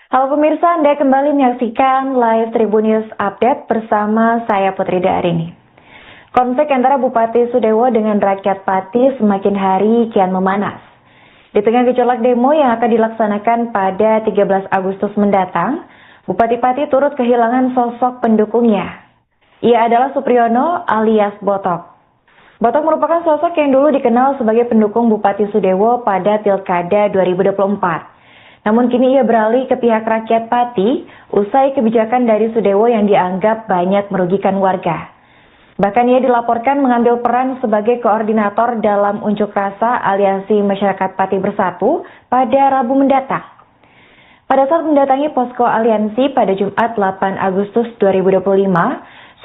Halo pemirsa, Anda kembali menyaksikan live Tribun News Update bersama saya Putri Darini. Konflik antara Bupati Sudewo dengan rakyat Pati semakin hari kian memanas. Di tengah gejolak demo yang akan dilaksanakan pada 13 Agustus mendatang, Bupati Pati turut kehilangan sosok pendukungnya. Ia adalah Supriyono alias Botok. Botok merupakan sosok yang dulu dikenal sebagai pendukung Bupati Sudewo pada Pilkada 2024. Namun kini ia beralih ke pihak rakyat Pati usai kebijakan dari Sudewo yang dianggap banyak merugikan warga. Bahkan ia dilaporkan mengambil peran sebagai koordinator dalam unjuk rasa Aliansi Masyarakat Pati Bersatu pada Rabu mendatang. Pada saat mendatangi posko aliansi pada Jumat 8 Agustus 2025,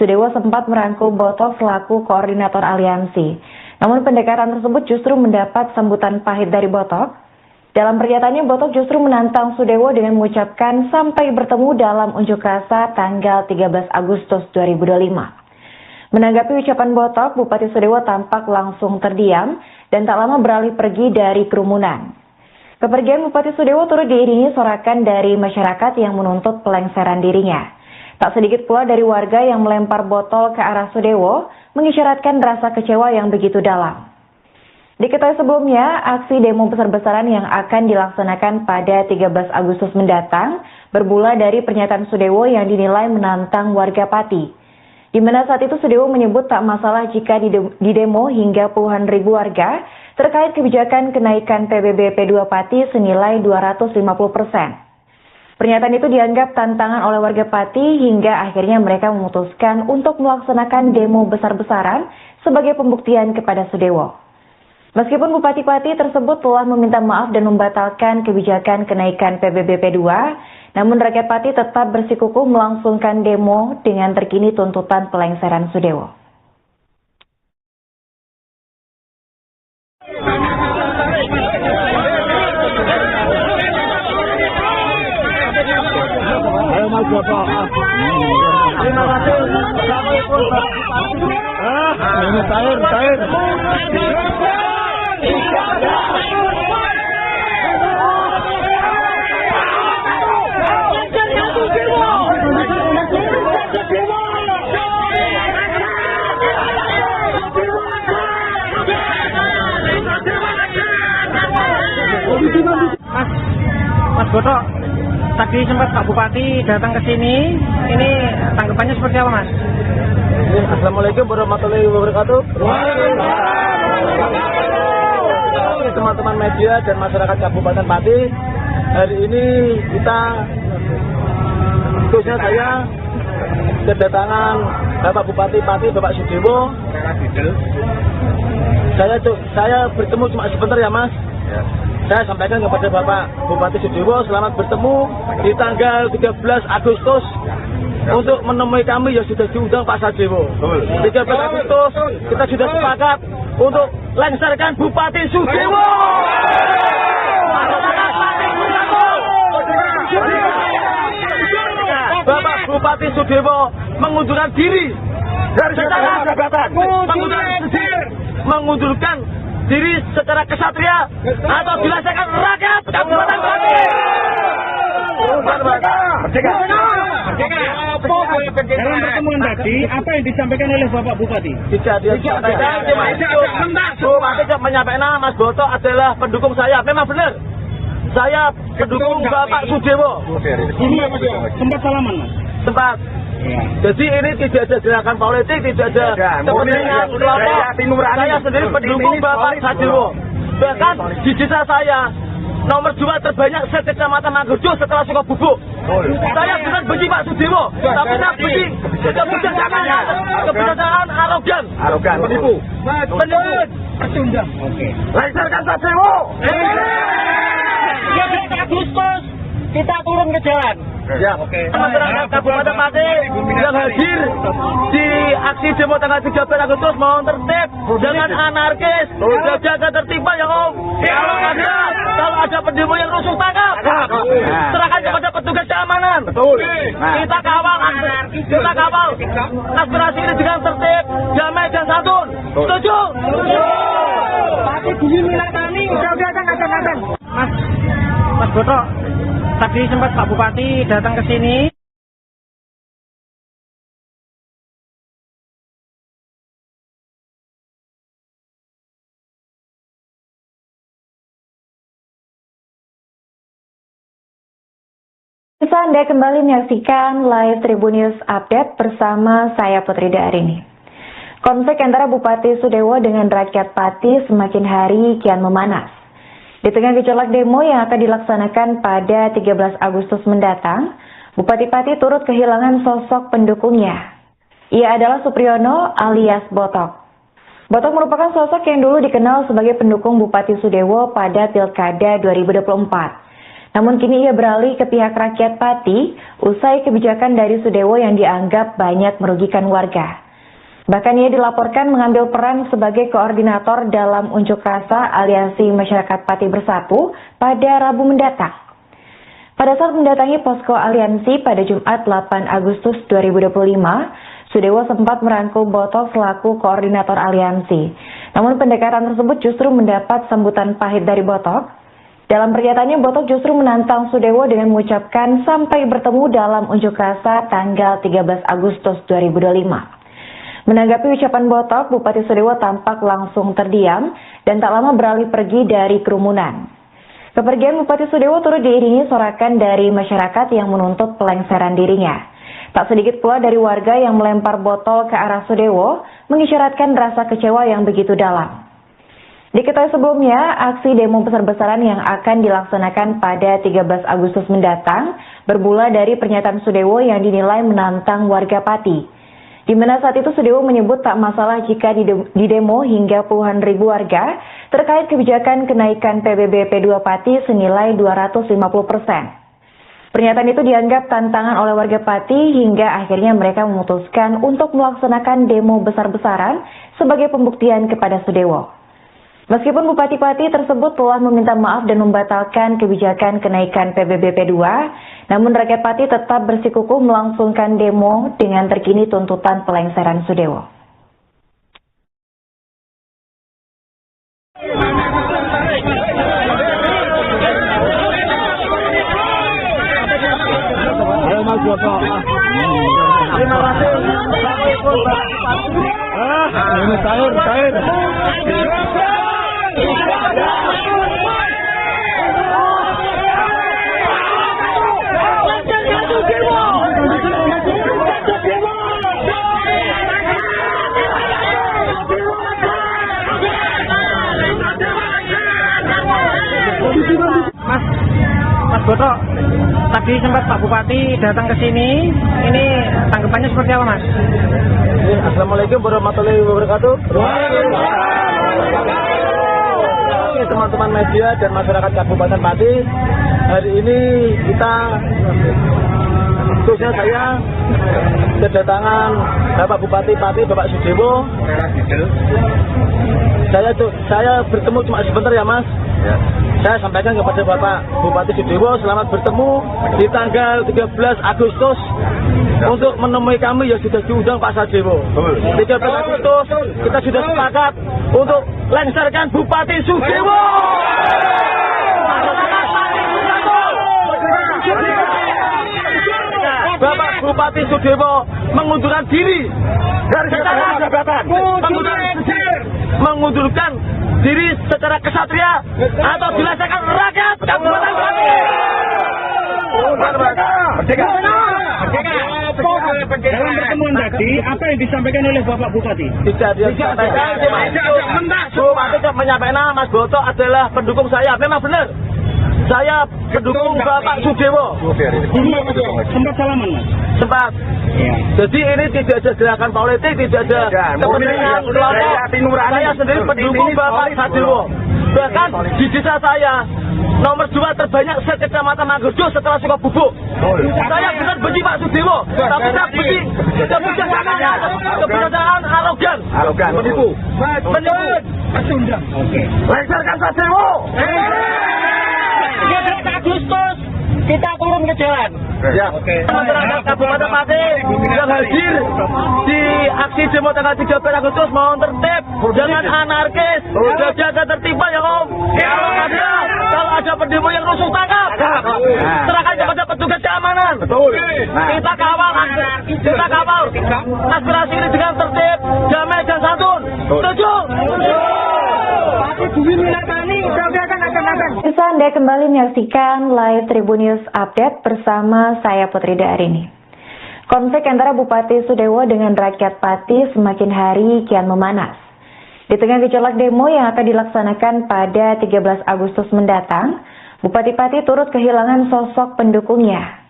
Sudewo sempat merangkul Botok selaku koordinator aliansi. Namun pendekatan tersebut justru mendapat sambutan pahit dari Botok. Dalam pernyataannya, Botok justru menantang Sudewo dengan mengucapkan sampai bertemu dalam unjuk rasa tanggal 13 Agustus 2025. Menanggapi ucapan Botok, Bupati Sudewo tampak langsung terdiam dan tak lama beralih pergi dari kerumunan. Kepergian Bupati Sudewo turut diiringi sorakan dari masyarakat yang menuntut pelengseran dirinya. Tak sedikit pula dari warga yang melempar botol ke arah Sudewo, mengisyaratkan rasa kecewa yang begitu dalam. Diketahui sebelumnya, aksi demo besar-besaran yang akan dilaksanakan pada 13 Agustus mendatang bermula dari pernyataan Sudewo yang dinilai menantang warga Pati. Di mana saat itu Sudewo menyebut tak masalah jika didemo hingga puluhan ribu warga terkait kebijakan kenaikan PBB P2 Pati senilai 250%. Pernyataan itu dianggap tantangan oleh warga Pati hingga akhirnya mereka memutuskan untuk melaksanakan demo besar-besaran sebagai pembuktian kepada Sudewo. Meskipun Bupati Pati tersebut telah meminta maaf dan membatalkan kebijakan kenaikan PBB P2, namun rakyat Pati tetap bersikukuh melangsungkan demo dengan terkini tuntutan pelengseran Sudewo. Terima kasih. Ini cair. Mas Botok, tadi sempat Pak Bupati datang ke sini. Ini tanggapannya seperti apa, Mas? Assalamualaikum warahmatullahi wabarakatuh. Teman-teman media dan masyarakat Kabupaten Pati, hari ini kita, khususnya saya, kedatangan Bapak Bupati Pati, Bapak Sudewo. Saya bertemu cuma sebentar ya, Mas. Saya sampaikan kepada Bapak Bupati Sudewo selamat bertemu di tanggal 13 Agustus untuk menemui kami yang sudah diundang Pak Sudewo. 13 Agustus kita sudah sepakat untuk lengserkan Bupati Sudewo. Bapak Bupati Sudewo mengundurkan diri dari secara jabatan, mengundurkan diri secara kesatria atau dilaksanakan rakyat Kabupaten Pati. Dalam pertemuan tadi, apa yang disampaikan oleh Bapak Bupati? Tidak disampaikan cuma itu. Bupati menyampaikan Mas Botok adalah pendukung saya. Memang benar. Saya pendukung Bapak Sudewo. Ini sempat salaman, Mas? Sempat. Jadi ini tidak ada gerakan politik, tidak ada kepentingan kelompok. Saya sendiri pendukung Bapak Sudewo. Bahkan di desa saya nomor 2 terbanyak sekecamatan Mangkudu setelah Sukabubuk. Saya bukan benci Pak Sudewo, tapi saya benci kebijakan arogan, penipu. Lengserkan Sudewo. Agustus kita turun ke jalan. Ya, masyarakat Kabupaten Pati yang hadir di aksi demo tanggal 13 Agustus mohon tertib, jangan anarkis, jaga ketertiban ya Om. Kalau ada pendemo yang rusuh tangkap, serahkan kepada petugas keamanan. Kita kawal aspirasi ini dengan tertib, damai dan santun. Setuju? Pati bunyi milah tani. Udah, Mas Botok. tadi sempat Pak Bupati datang ke sini. Bisa Anda kembali menyaksikan live Tribun News Update bersama saya Putri Darini. Konflik antara Bupati Sudewo dengan rakyat Pati semakin hari kian memanas. Di tengah gejolak demo yang akan dilaksanakan pada 13 Agustus mendatang, Bupati Pati turut kehilangan sosok pendukungnya. Ia adalah Supriyono alias Botok. Botok merupakan sosok yang dulu dikenal sebagai pendukung Bupati Sudewo pada Pilkada 2024. Namun kini ia beralih ke pihak rakyat Pati usai kebijakan dari Sudewo yang dianggap banyak merugikan warga. Bahkan ia dilaporkan mengambil peran sebagai koordinator dalam unjuk rasa Aliansi Masyarakat Pati Bersatu pada Rabu mendatang. Pada saat mendatangi posko Aliansi pada Jumat 8 Agustus 2025, Sudewo sempat merangkul Botok selaku koordinator Aliansi. Namun pendekatan tersebut justru mendapat sambutan pahit dari Botok. Dalam pernyataannya, Botok justru menantang Sudewo dengan mengucapkan sampai bertemu dalam unjuk rasa tanggal 13 Agustus 2025. Menanggapi ucapan Botok, Bupati Sudewo tampak langsung terdiam dan tak lama beralih pergi dari kerumunan. Kepergian Bupati Sudewo turut diiringi sorakan dari masyarakat yang menuntut pelengseran dirinya. Tak sedikit pula dari warga yang melempar botol ke arah Sudewo, mengisyaratkan rasa kecewa yang begitu dalam. Diketahui sebelumnya, aksi demo besar-besaran yang akan dilaksanakan pada 13 Agustus mendatang bermula dari pernyataan Sudewo yang dinilai menantang warga Pati. Di mana saat itu Sudewo menyebut tak masalah jika didemo hingga puluhan ribu warga terkait kebijakan kenaikan PBB P2 Pati senilai 250%. Pernyataan itu dianggap tantangan oleh warga Pati hingga akhirnya mereka memutuskan untuk melaksanakan demo besar-besaran sebagai pembuktian kepada Sudewo. Meskipun Bupati Pati tersebut telah meminta maaf dan membatalkan kebijakan kenaikan PBB P2, namun rakyat Pati tetap bersikukuh melangsungkan demo dengan terkini tuntutan pelengseran Sudewo. Mas Botok, tadi sempat Pak Bupati datang ke sini. Ini tanggapannya seperti apa, Mas? Assalamualaikum warahmatullahi wabarakatuh. Teman-teman media dan masyarakat Kabupaten Pati, hari ini kita, khususnya saya, kedatangan Bapak Bupati Pati, Bapak Sudewo. Saya bertemu cuma sebentar ya, Mas. Ya. Saya sampaikan kepada Bapak Bupati Sudewo, selamat bertemu di tanggal 13 Agustus untuk menemui kami yang sudah diundang Pak Sudewo. 13 Agustus kita sudah sepakat untuk lengserkan Bupati Sudewo. Bapak Bupati Sudewo mengundurkan diri dari jabatan, mengundurkan diri secara kesatria atau dilaksanakan rakyat Kabupaten Pati. Dalam pertemuan tadi, apa yang disampaikan oleh Bapak Bupati? Tidak disampaikan. Bupati menyampaikan Mas Botok adalah pendukung saya. Memang benar. Saya pendukung Bapak Sudewo. Sempat salaman, Mas? Sempat. Ya. Jadi ini tidak ada gerakan politik, tidak ada kepentingan kelompok. Saya sendiri pendukung Bapak Sudewo. Bahkan di desa saya nomor 2 terbanyak se-Kecamatan Mangurjo setelah Sukabubuk. Saya benar benci Pak Sudewo, tapi saya benci kebijaksanaan arogan, menipu. Lengserkan Sudewo. Agustus kita turun ke jalan. Ya. Masyarakat Kabupaten Pati yang hadir di aksi demo tanggal 13 Agustus mohon tertib, jangan anarkis, jaga tertib ya Om. Kalau ada pendemo yang rusuh tangkap, serahkan Betul. Nah. Kita kawal aspirasi ini dengan tertib, damai dan santun. Setuju? Bisa Anda kembali menyaksikan live Tribun News Update bersama saya Putri Darini. Konflik antara Bupati Sudewo dengan rakyat Pati semakin hari kian memanas. Di tengah gejolak demo yang akan dilaksanakan pada 13 Agustus mendatang, Bupati Pati turut kehilangan sosok pendukungnya.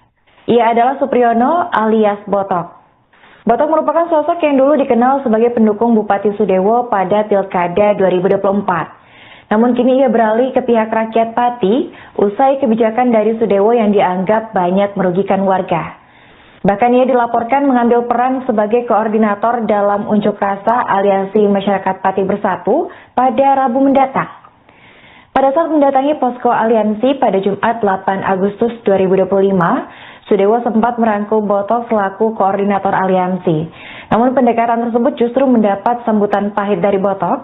Ia adalah Supriyono alias Botok. Botok merupakan sosok yang dulu dikenal sebagai pendukung Bupati Sudewo pada Pilkada 2024. Namun kini ia beralih ke pihak rakyat Pati usai kebijakan dari Sudewo yang dianggap banyak merugikan warga. Bahkan ia dilaporkan mengambil peran sebagai koordinator dalam unjuk rasa Aliansi Masyarakat Pati Bersatu pada Rabu mendatang. Pada saat mendatangi posko aliansi pada Jumat 8 Agustus 2025, Sudewo sempat merangkul Botok selaku koordinator aliansi. Namun pendekatan tersebut justru mendapat sambutan pahit dari Botok.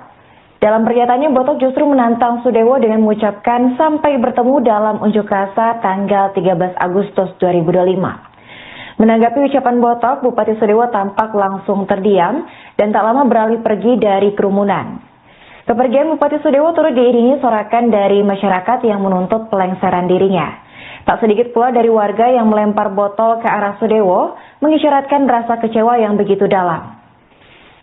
Dalam pernyataannya, Botok justru menantang Sudewo dengan mengucapkan sampai bertemu dalam unjuk rasa tanggal 13 Agustus 2025. Menanggapi ucapan Botok, Bupati Sudewo tampak langsung terdiam dan tak lama beralih pergi dari kerumunan. Kepergian Bupati Sudewo turut diiringi sorakan dari masyarakat yang menuntut pelengseran dirinya. Tak sedikit pula dari warga yang melempar botol ke arah Sudewo, mengisyaratkan rasa kecewa yang begitu dalam.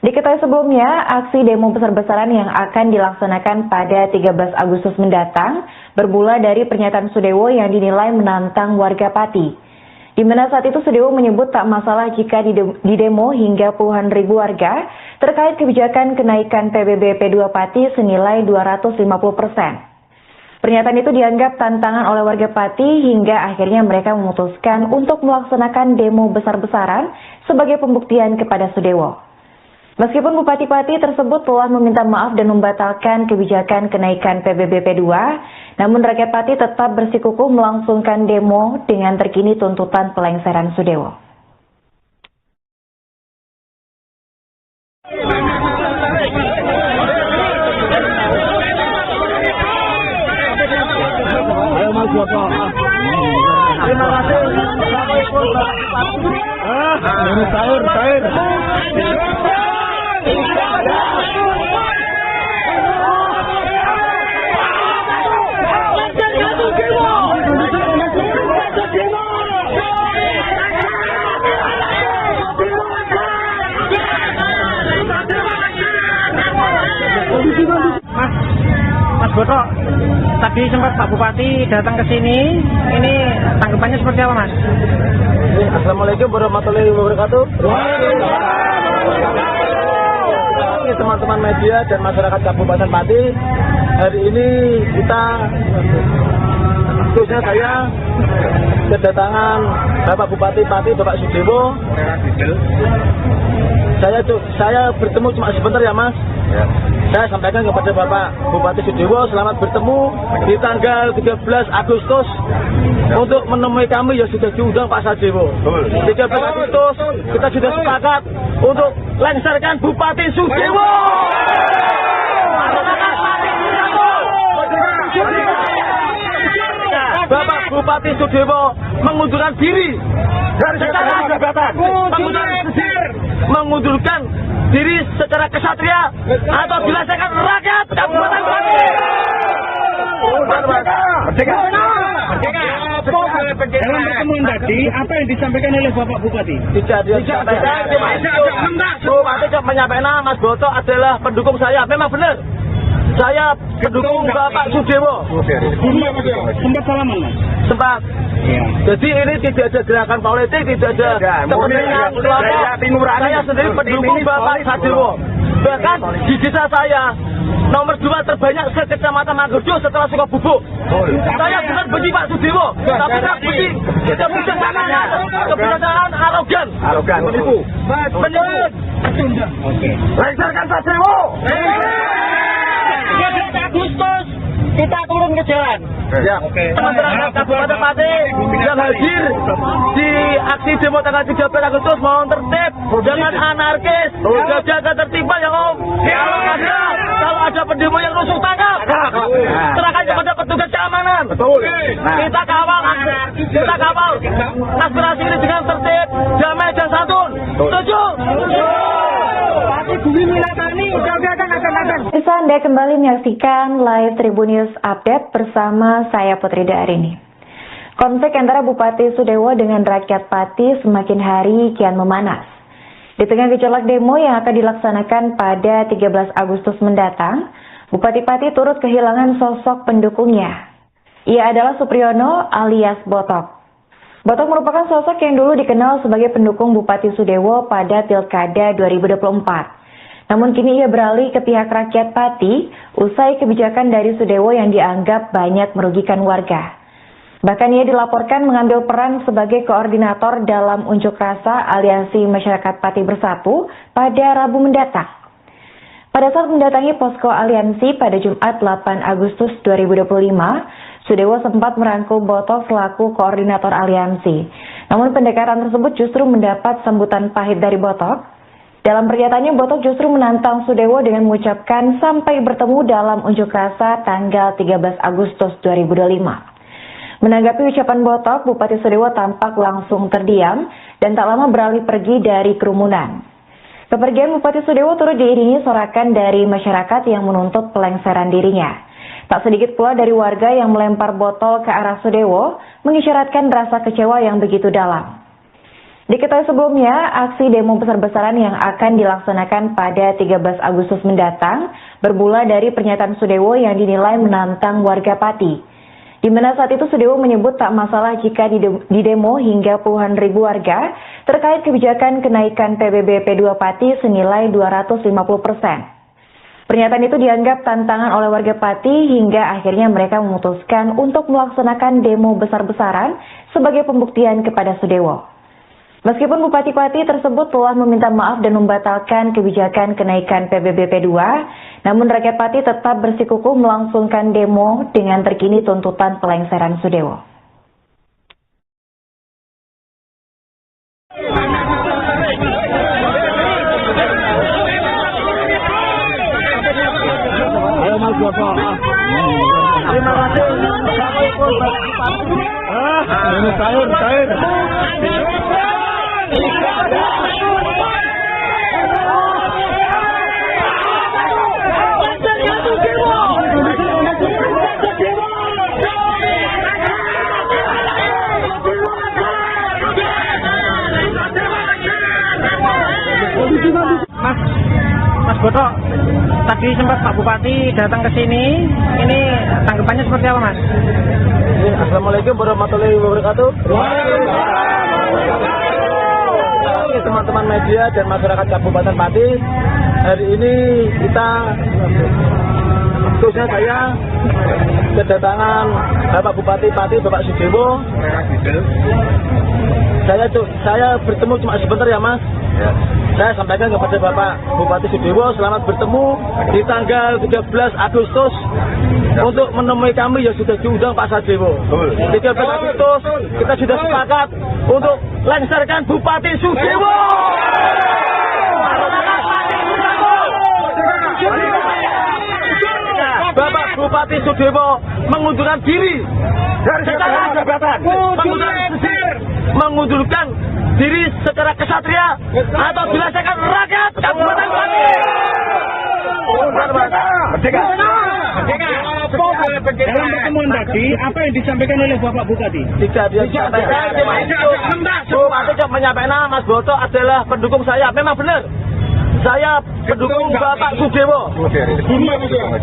Diketahui sebelumnya, aksi demo besar-besaran yang akan dilaksanakan pada 13 Agustus mendatang bermula dari pernyataan Sudewo yang dinilai menantang warga Pati. Di mana saat itu Sudewo menyebut tak masalah jika didemo hingga puluhan ribu warga terkait kebijakan kenaikan PBB P2 Pati senilai 250%. Pernyataan itu dianggap tantangan oleh warga Pati hingga akhirnya mereka memutuskan untuk melaksanakan demo besar-besaran sebagai pembuktian kepada Sudewo. Meskipun Bupati Pati tersebut telah meminta maaf dan membatalkan kebijakan kenaikan PBB P2, namun rakyat Pati tetap bersikukuh melangsungkan demo dengan terkini tuntutan pelengseran Sudewo. Terima kasih. Cair. Mas Botok, tadi sempat Pak Bupati datang ke sini. Ini tanggapannya seperti apa, Mas? Assalamualaikum warahmatullahi wabarakatuh. Teman-teman media dan masyarakat Kabupaten Pati, hari ini kita, khususnya saya, kedatangan Bapak Bupati Pati, Bapak Sudewo. Saya bertemu cuma sebentar ya, Mas. Ya. Saya sampaikan kepada Bapak Bupati Sudewo, selamat bertemu di tanggal 13 Agustus untuk menemui kami yang sudah diundang Pak Sudewo. 13 Agustus kita sudah sepakat untuk lengserkan Bupati Sudewo. Bapak Bupati Sudewo mengundurkan diri dari jabatan, mengundurkan diri secara kesatria atau dilaksanakan rakyat Kabupaten Pati. Dalam pertemuan tadi, apa yang disampaikan oleh Bapak Bupati? Tidak disampaikan. Bupati menyampaikan Mas Botok adalah pendukung saya. Memang benar. Saya pendukung Bapak Sudewo. Sempat salaman, Mas? Sempat. Ya. Jadi ini tidak ada gerakan politik, tidak ada kepentingan keluarga. Saya sendiri pendukung Bapak Sudewo. Bahkan di desa saya nomor 2 terbanyak se-Kecamatan Mangurjo setelah Sukabubuk. Saya bukan benci Pak Sudewo, tapi saya benci kebijakan arogan, menipu. Lengserkan Sudewo. Agustus kita turun ke jalan. Ya. Teman-teman Kabupaten Pati yang hadir di aksi demo tanggal 13 Agustus mohon tertib, jangan anarkis, jaga ketertiban ya Om. Kalau ada pendemo yang rusuk tangkap, serahkan kepada petugas keamanan. Kita kawal Kita kawal aspirasi ini dengan tertib, damai dan santun. Setuju? Bisa Anda kembali menyaksikan live Tribun News Update bersama saya Putri Darini. Konflik antara Bupati Sudewo dengan rakyat Pati semakin hari kian memanas. Di tengah gejolak demo yang akan dilaksanakan pada 13 Agustus mendatang, Bupati Pati turut kehilangan sosok pendukungnya. Ia adalah Supriyono alias Botok. Botok merupakan sosok yang dulu dikenal sebagai pendukung Bupati Sudewo pada Pilkada 2024. Namun kini ia beralih ke pihak rakyat Pati usai kebijakan dari Sudewo yang dianggap banyak merugikan warga. Bahkan ia dilaporkan mengambil peran sebagai koordinator dalam unjuk rasa Aliansi Masyarakat Pati Bersatu pada Rabu mendatang. Pada saat mendatangi posko aliansi pada Jumat 8 Agustus 2025, Sudewo sempat merangkul Botok selaku koordinator aliansi. Namun pendekatan tersebut justru mendapat sambutan pahit dari Botok. Dalam pernyataannya, Botok justru menantang Sudewo dengan mengucapkan sampai bertemu dalam unjuk rasa tanggal 13 Agustus 2025. Menanggapi ucapan Botok, Bupati Sudewo tampak langsung terdiam dan tak lama beralih pergi dari kerumunan. Kepergian Bupati Sudewo turut diiringi sorakan dari masyarakat yang menuntut pelengseran dirinya. Tak sedikit pula dari warga yang melempar botol ke arah Sudewo, mengisyaratkan rasa kecewa yang begitu dalam. Diketahui sebelumnya, aksi demo besar-besaran yang akan dilaksanakan pada 13 Agustus mendatang bermula dari pernyataan Sudewo yang dinilai menantang warga Pati. Di mana saat itu Sudewo menyebut tak masalah jika di demo hingga puluhan ribu warga terkait kebijakan kenaikan PBB P2 Pati senilai 250%. Pernyataan itu dianggap tantangan oleh warga Pati hingga akhirnya mereka memutuskan untuk melaksanakan demo besar-besaran sebagai pembuktian kepada Sudewo. Meskipun Bupati Pati tersebut telah meminta maaf dan membatalkan kebijakan kenaikan PBB P2, namun rakyat Pati tetap bersikukuh melangsungkan demo dengan terkini tuntutan pelengseran Sudewo. Terima kasih. Ini cair. Mas Botok, tadi sempat Pak Bupati datang ke sini. Ini tanggapannya seperti apa, Mas? Assalamualaikum warahmatullahi wabarakatuh. Teman-teman media dan masyarakat Kabupaten Pati, hari ini kita, khususnya saya, kedatangan Bapak Bupati Pati, Bapak Sudewo. Saya bertemu cuma sebentar ya, Mas. Saya sampaikan kepada Bapak Bupati Sudewo, selamat bertemu di tanggal 13 Agustus untuk menemui kami yang sudah diundang Pak Sudewo. 13 Agustus kita sudah sepakat untuk lengserkan Bupati Sudewo. Bapak Bupati Sudewo mengundurkan diri dari jabatan, mengundurkan diri secara kesatria atau dirasakan rakyat Kabupaten Pati. Dalam pertemuan tadi, apa yang disampaikan oleh Bapak Bupati? Tidak dia sampaikan, Bupati menyampaikan Mas Botok adalah pendukung saya. Memang benar, saya pendukung Bapak Sudewo.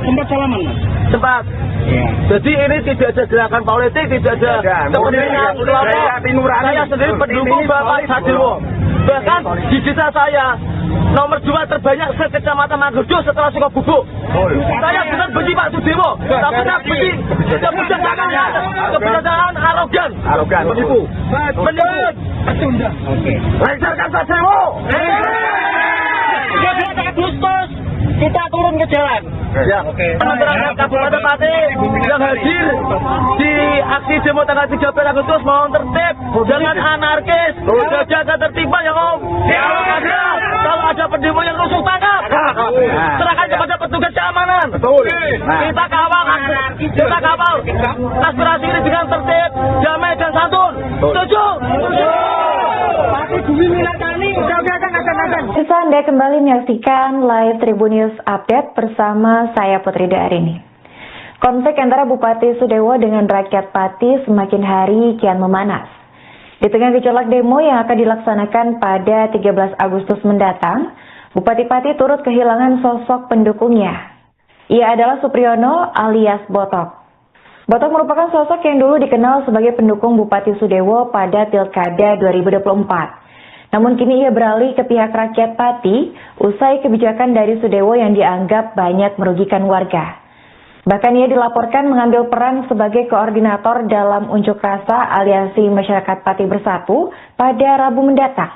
Sempat salaman, Mas? Sempat. Ya. Jadi ini tidak ada gerakan politik, tidak ada kepentingan kelompok. Saya sendiri pendukung Bapak Sudewo. Bahkan di desa saya nomor 2 terbanyak se-Kecamatan Manggudo setelah Sukabubuk. Saya benar benci Pak Sudewo, tapi saya benci kebijakan arogan, menipu. Lengserkan Sudewo. 13 Agustus kita turun ke jalan. Ya. Masyarakat Kabupaten Pati yang hadir di aksi demo tanggal 13 Agustus mohon tertib, jangan anarkis, jaga ketertiban ya Om. Kalau ada pendemo yang rusuh tangkap, serahkan kepada petugas keamanan. Kita kawal aspirasi ini dengan tertib, damai dan Anda kembali menyaksikan live Tribun News Update bersama saya Putri Darini. Konflik antara Bupati Sudewo dengan rakyat Pati semakin hari kian memanas. Di tengah gejolak demo yang akan dilaksanakan pada 13 Agustus mendatang, Bupati Pati turut kehilangan sosok pendukungnya. Ia adalah Supriyono alias Botok. Botok merupakan sosok yang dulu dikenal sebagai pendukung Bupati Sudewo pada Pilkada 2024. Namun kini ia beralih ke pihak rakyat Pati usai kebijakan dari Sudewo yang dianggap banyak merugikan warga. Bahkan ia dilaporkan mengambil peran sebagai koordinator dalam unjuk rasa Aliansi Masyarakat Pati Bersatu pada Rabu mendatang.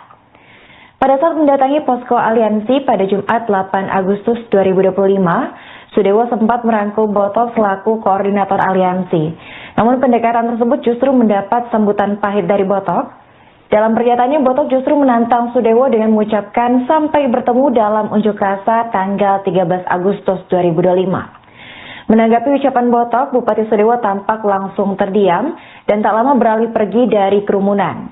Pada saat mendatangi posko aliansi pada Jumat 8 Agustus 2025, Sudewo sempat merangkul Botok selaku koordinator aliansi. Namun pendekatan tersebut justru mendapat sambutan pahit dari Botok. Dalam pernyataannya, Botok justru menantang Sudewo dengan mengucapkan sampai bertemu dalam unjuk rasa tanggal 13 Agustus 2025. Menanggapi ucapan Botok, Bupati Sudewo tampak langsung terdiam dan tak lama beralih pergi dari kerumunan.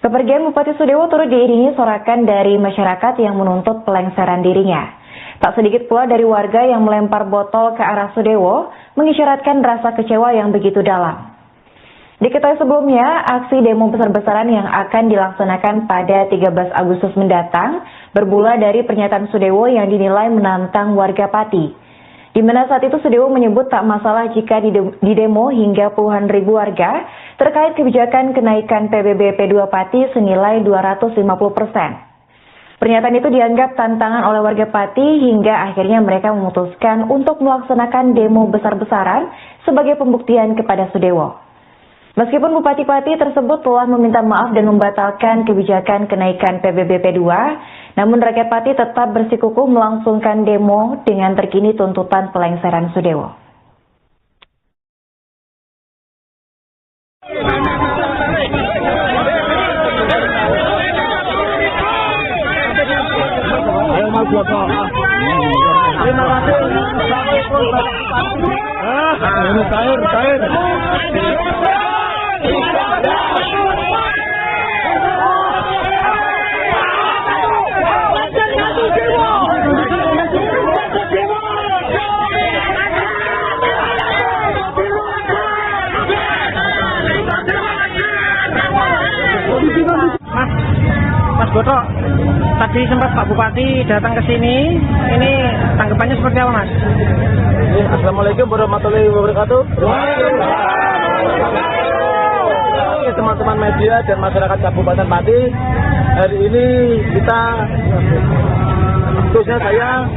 Kepergian Bupati Sudewo turut diiringi sorakan dari masyarakat yang menuntut pelengseran dirinya. Tak sedikit pula dari warga yang melempar botol ke arah Sudewo, mengisyaratkan rasa kecewa yang begitu dalam. Diketahui sebelumnya, aksi demo besar-besaran yang akan dilaksanakan pada 13 Agustus mendatang bermula dari pernyataan Sudewo yang dinilai menantang warga Pati. Di mana saat itu Sudewo menyebut tak masalah jika didemo hingga puluhan ribu warga terkait kebijakan kenaikan PBB P2 Pati senilai 250%. Pernyataan itu dianggap tantangan oleh warga Pati hingga akhirnya mereka memutuskan untuk melaksanakan demo besar-besaran sebagai pembuktian kepada Sudewo. Meskipun Bupati Pati tersebut telah meminta maaf dan membatalkan kebijakan kenaikan PBB P2, namun rakyat Pati tetap bersikukuh melangsungkan demo dengan terkini tuntutan pelengseran Sudewo. Mas Botok, tadi sempat Pak Bupati datang ke sini. Ini tanggapannya seperti apa, Mas? Assalamualaikum warahmatullahi wabarakatuh. Teman-teman media dan masyarakat Kabupaten Pati, hari ini kita, khususnya saya,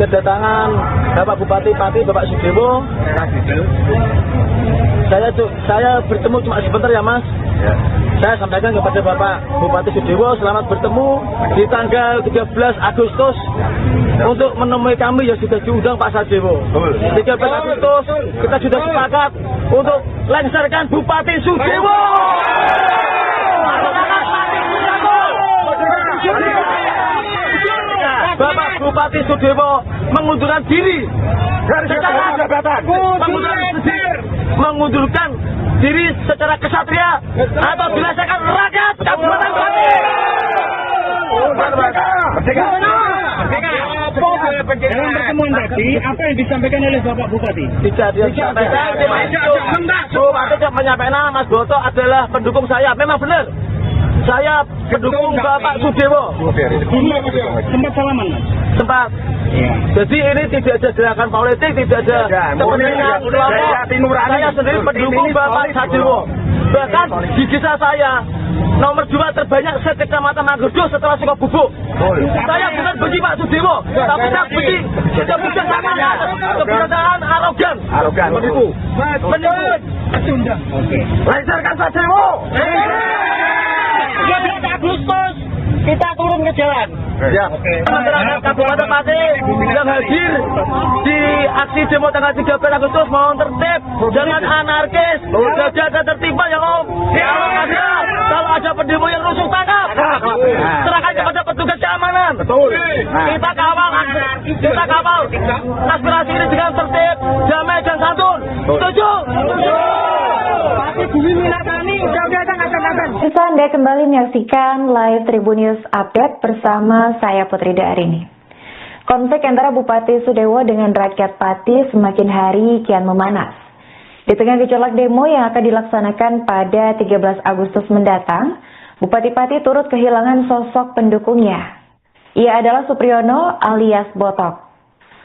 kedatangan Bapak Bupati Pati, Bapak Sudewo. Saya bertemu cuma sebentar ya, Mas. Saya sampaikan kepada Bapak Bupati Sudewo selamat bertemu di tanggal 13 Agustus untuk menemui kami yang sudah diundang Pak Sudewo. 13 Agustus kita sudah sepakat untuk lengserkan Bupati Sudewo. Bapak Bupati Sudewo mengundurkan diri mengundurkan diri secara kesatria atau dirasakan rakyat Kabupaten Pati. Dalam pertemuan tadi, apa yang disampaikan oleh Bapak Bupati? Tidak disampaikan. Bupati menyampaikan Mas Botok adalah pendukung saya. Memang benar. Saya pendukung Bapak Sudewo. Sempat salaman, Mas? Sempat. Ya. Jadi ini tidak ada gerakan politik, tidak ada kepentingan kelompok. Saya sendiri pendukung Bapak Sudewo. Bahkan di desa saya nomor 2 terbanyak se-Kecamatan Manggudo setelah Sukabubuk. Saya bukan benci Pak Sudewo, tapi saya benci kebiasaan arogan. Menipu. Lancarkan Sudewo. 13 Agustus kita turun ke jalan. Ya. Masyarakat Kabupaten Pati yang hadir di aksi demo tanggal 13 Agustus mohon tertib, jangan anarkis, jaga ketertiban ya Om. Kalau ada pendemo yang rusuh tangkap, serahkan kepada petugas keamanan. Betul. Kita kawal aspirasi ini dengan tertib, damai dan santun. Setuju? Pati Bumi Minatani udah datang. Bisa Anda kembali menyaksikan live Tribun News Update bersama saya Putri Darini. Konflik antara Bupati Sudewo dengan rakyat Pati semakin hari kian memanas. Di tengah gejolak demo yang akan dilaksanakan pada 13 Agustus mendatang, Bupati Pati turut kehilangan sosok pendukungnya. Ia adalah Supriyono alias Botok.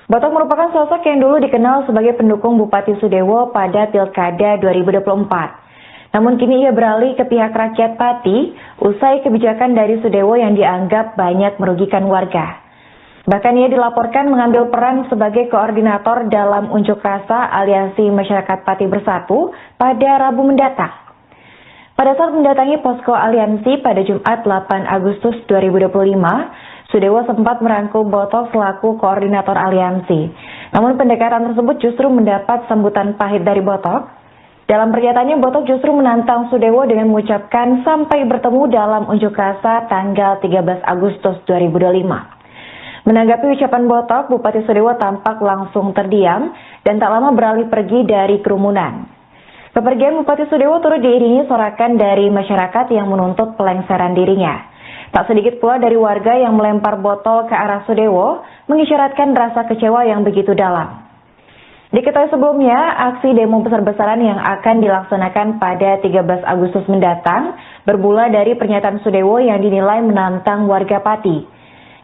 Botok merupakan sosok yang dulu dikenal sebagai pendukung Bupati Sudewo pada Pilkada 2024. Namun kini ia beralih ke pihak rakyat Pati usai kebijakan dari Sudewo yang dianggap banyak merugikan warga. Bahkan ia dilaporkan mengambil peran sebagai koordinator dalam unjuk rasa Aliansi Masyarakat Pati Bersatu pada Rabu mendatang. Pada saat mendatangi posko Aliansi pada Jumat 8 Agustus 2025, Sudewo sempat merangkul Botok selaku koordinator Aliansi. Namun pendekatan tersebut justru mendapat sambutan pahit dari Botok. Dalam pernyataannya, Botok justru menantang Sudewo dengan mengucapkan sampai bertemu dalam unjuk rasa tanggal 13 Agustus 2025. Menanggapi ucapan Botok, Bupati Sudewo tampak langsung terdiam dan tak lama beralih pergi dari kerumunan. Kepergian Bupati Sudewo turut diiringi sorakan dari masyarakat yang menuntut pelengseran dirinya. Tak sedikit pula dari warga yang melempar botol ke arah Sudewo, mengisyaratkan rasa kecewa yang begitu dalam. Diketahui sebelumnya, aksi demo besar-besaran yang akan dilaksanakan pada 13 Agustus mendatang bermula dari pernyataan Sudewo yang dinilai menantang warga Pati.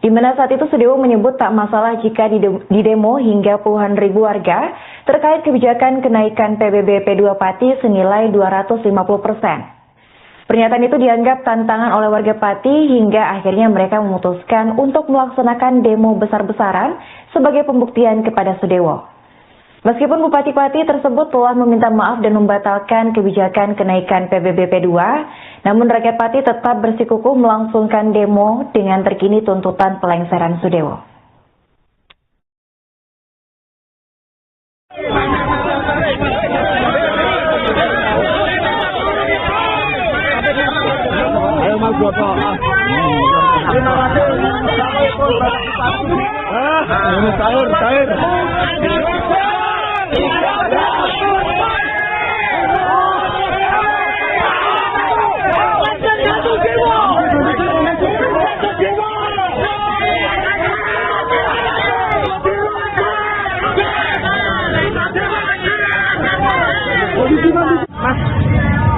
Di mana saat itu Sudewo menyebut tak masalah jika di demo hingga puluhan ribu warga terkait kebijakan kenaikan PBB P2 Pati senilai 250%. Pernyataan itu dianggap tantangan oleh warga Pati hingga akhirnya mereka memutuskan untuk melaksanakan demo besar-besaran sebagai pembuktian kepada Sudewo. Meskipun Bupati Pati tersebut telah meminta maaf dan membatalkan kebijakan kenaikan PBB P2, namun rakyat Pati tetap bersikukuh melangsungkan demo dengan terkini tuntutan pelengseran Sudewo. Ayo Mas Boto. Terima kasih. Ini cair.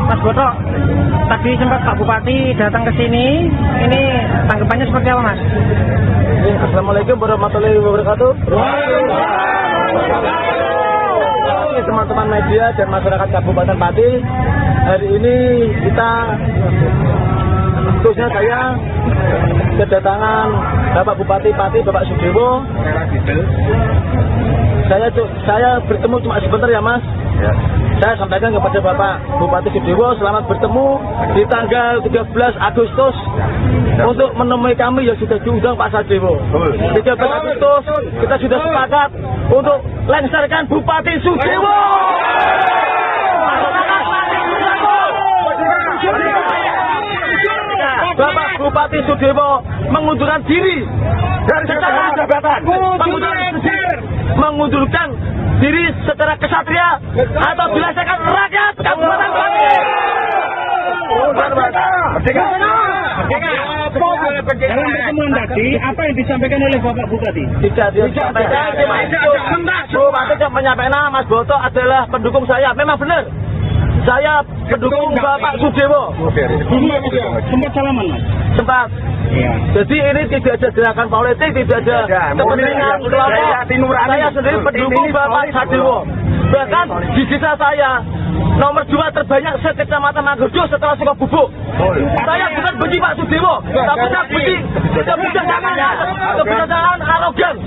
Mas Boto, tadi sempat Pak Bupati datang ke sini. Ini tanggapannya seperti apa, Mas? Assalamualaikum warahmatullahi wabarakatuh. Teman-teman media dan masyarakat Kabupaten Pati, hari ini kita khususnya saya kedatangan Bapak Bupati Pati, Bapak Sudewo. Saya bertemu cuma sebentar ya Mas. Ya. Saya sampaikan kepada Bapak Bupati Sudewo selamat bertemu di tanggal 13 Agustus untuk menemui kami yang sudah diundang Pak Sudewo. 13 Agustus kita sudah sepakat untuk lengserkan Bupati Sudewo. Bapak Bupati Sudewo mengundurkan diri dari jabatan, mengundurkan diri secara kesatria atau dilaksanakan rakyat Kabupaten Pati. Dalam pertemuan tadi, apa yang disampaikan oleh Bapak Bupati? Tidak disampaikan. Bupati menyampaikan Mas Boto adalah pendukung saya. Memang benar. Saya pendukung Bapak Sudewo. Sempat salaman, Mas? Sempat. Iya. Jadi ini tidak ada gerakan politik, tidak ada kepentingan kelompok. Saya sendiri pendukung Bapak Sudewo. Bahkan di desa saya nomor 2 terbanyak sekecamatan Manggerjo setelah Sukabubuk. Saya bukan benci Pak Sudewo, tapi saya benci kebijakan arogan,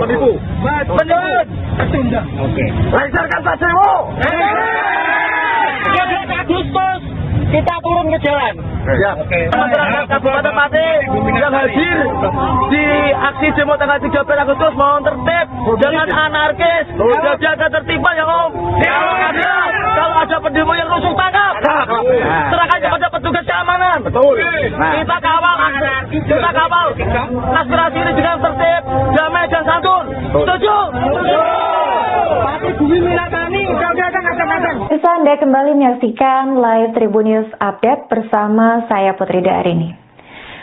menipu. Oke. Lengserkan Pak Sudewo. Agustus kita turun ke jalan. Ya. Masyarakat Kabupaten Pati yang hadir di aksi demo tanggal 13 Agustus mohon tertib, jangan anarkis, jaga ketertiban ya Om. Kalau ada pendemo yang rusuh tangkap, serahkan kepada petugas keamanan. Betul. Kita kawal aspirasi ini dengan tertib, damai dan santun. Setuju? Tapi Bumi Minatani udah kadang-kadang. Pemirsa, Anda kembali menyaksikan live Tribun News Update bersama saya Putri Darini.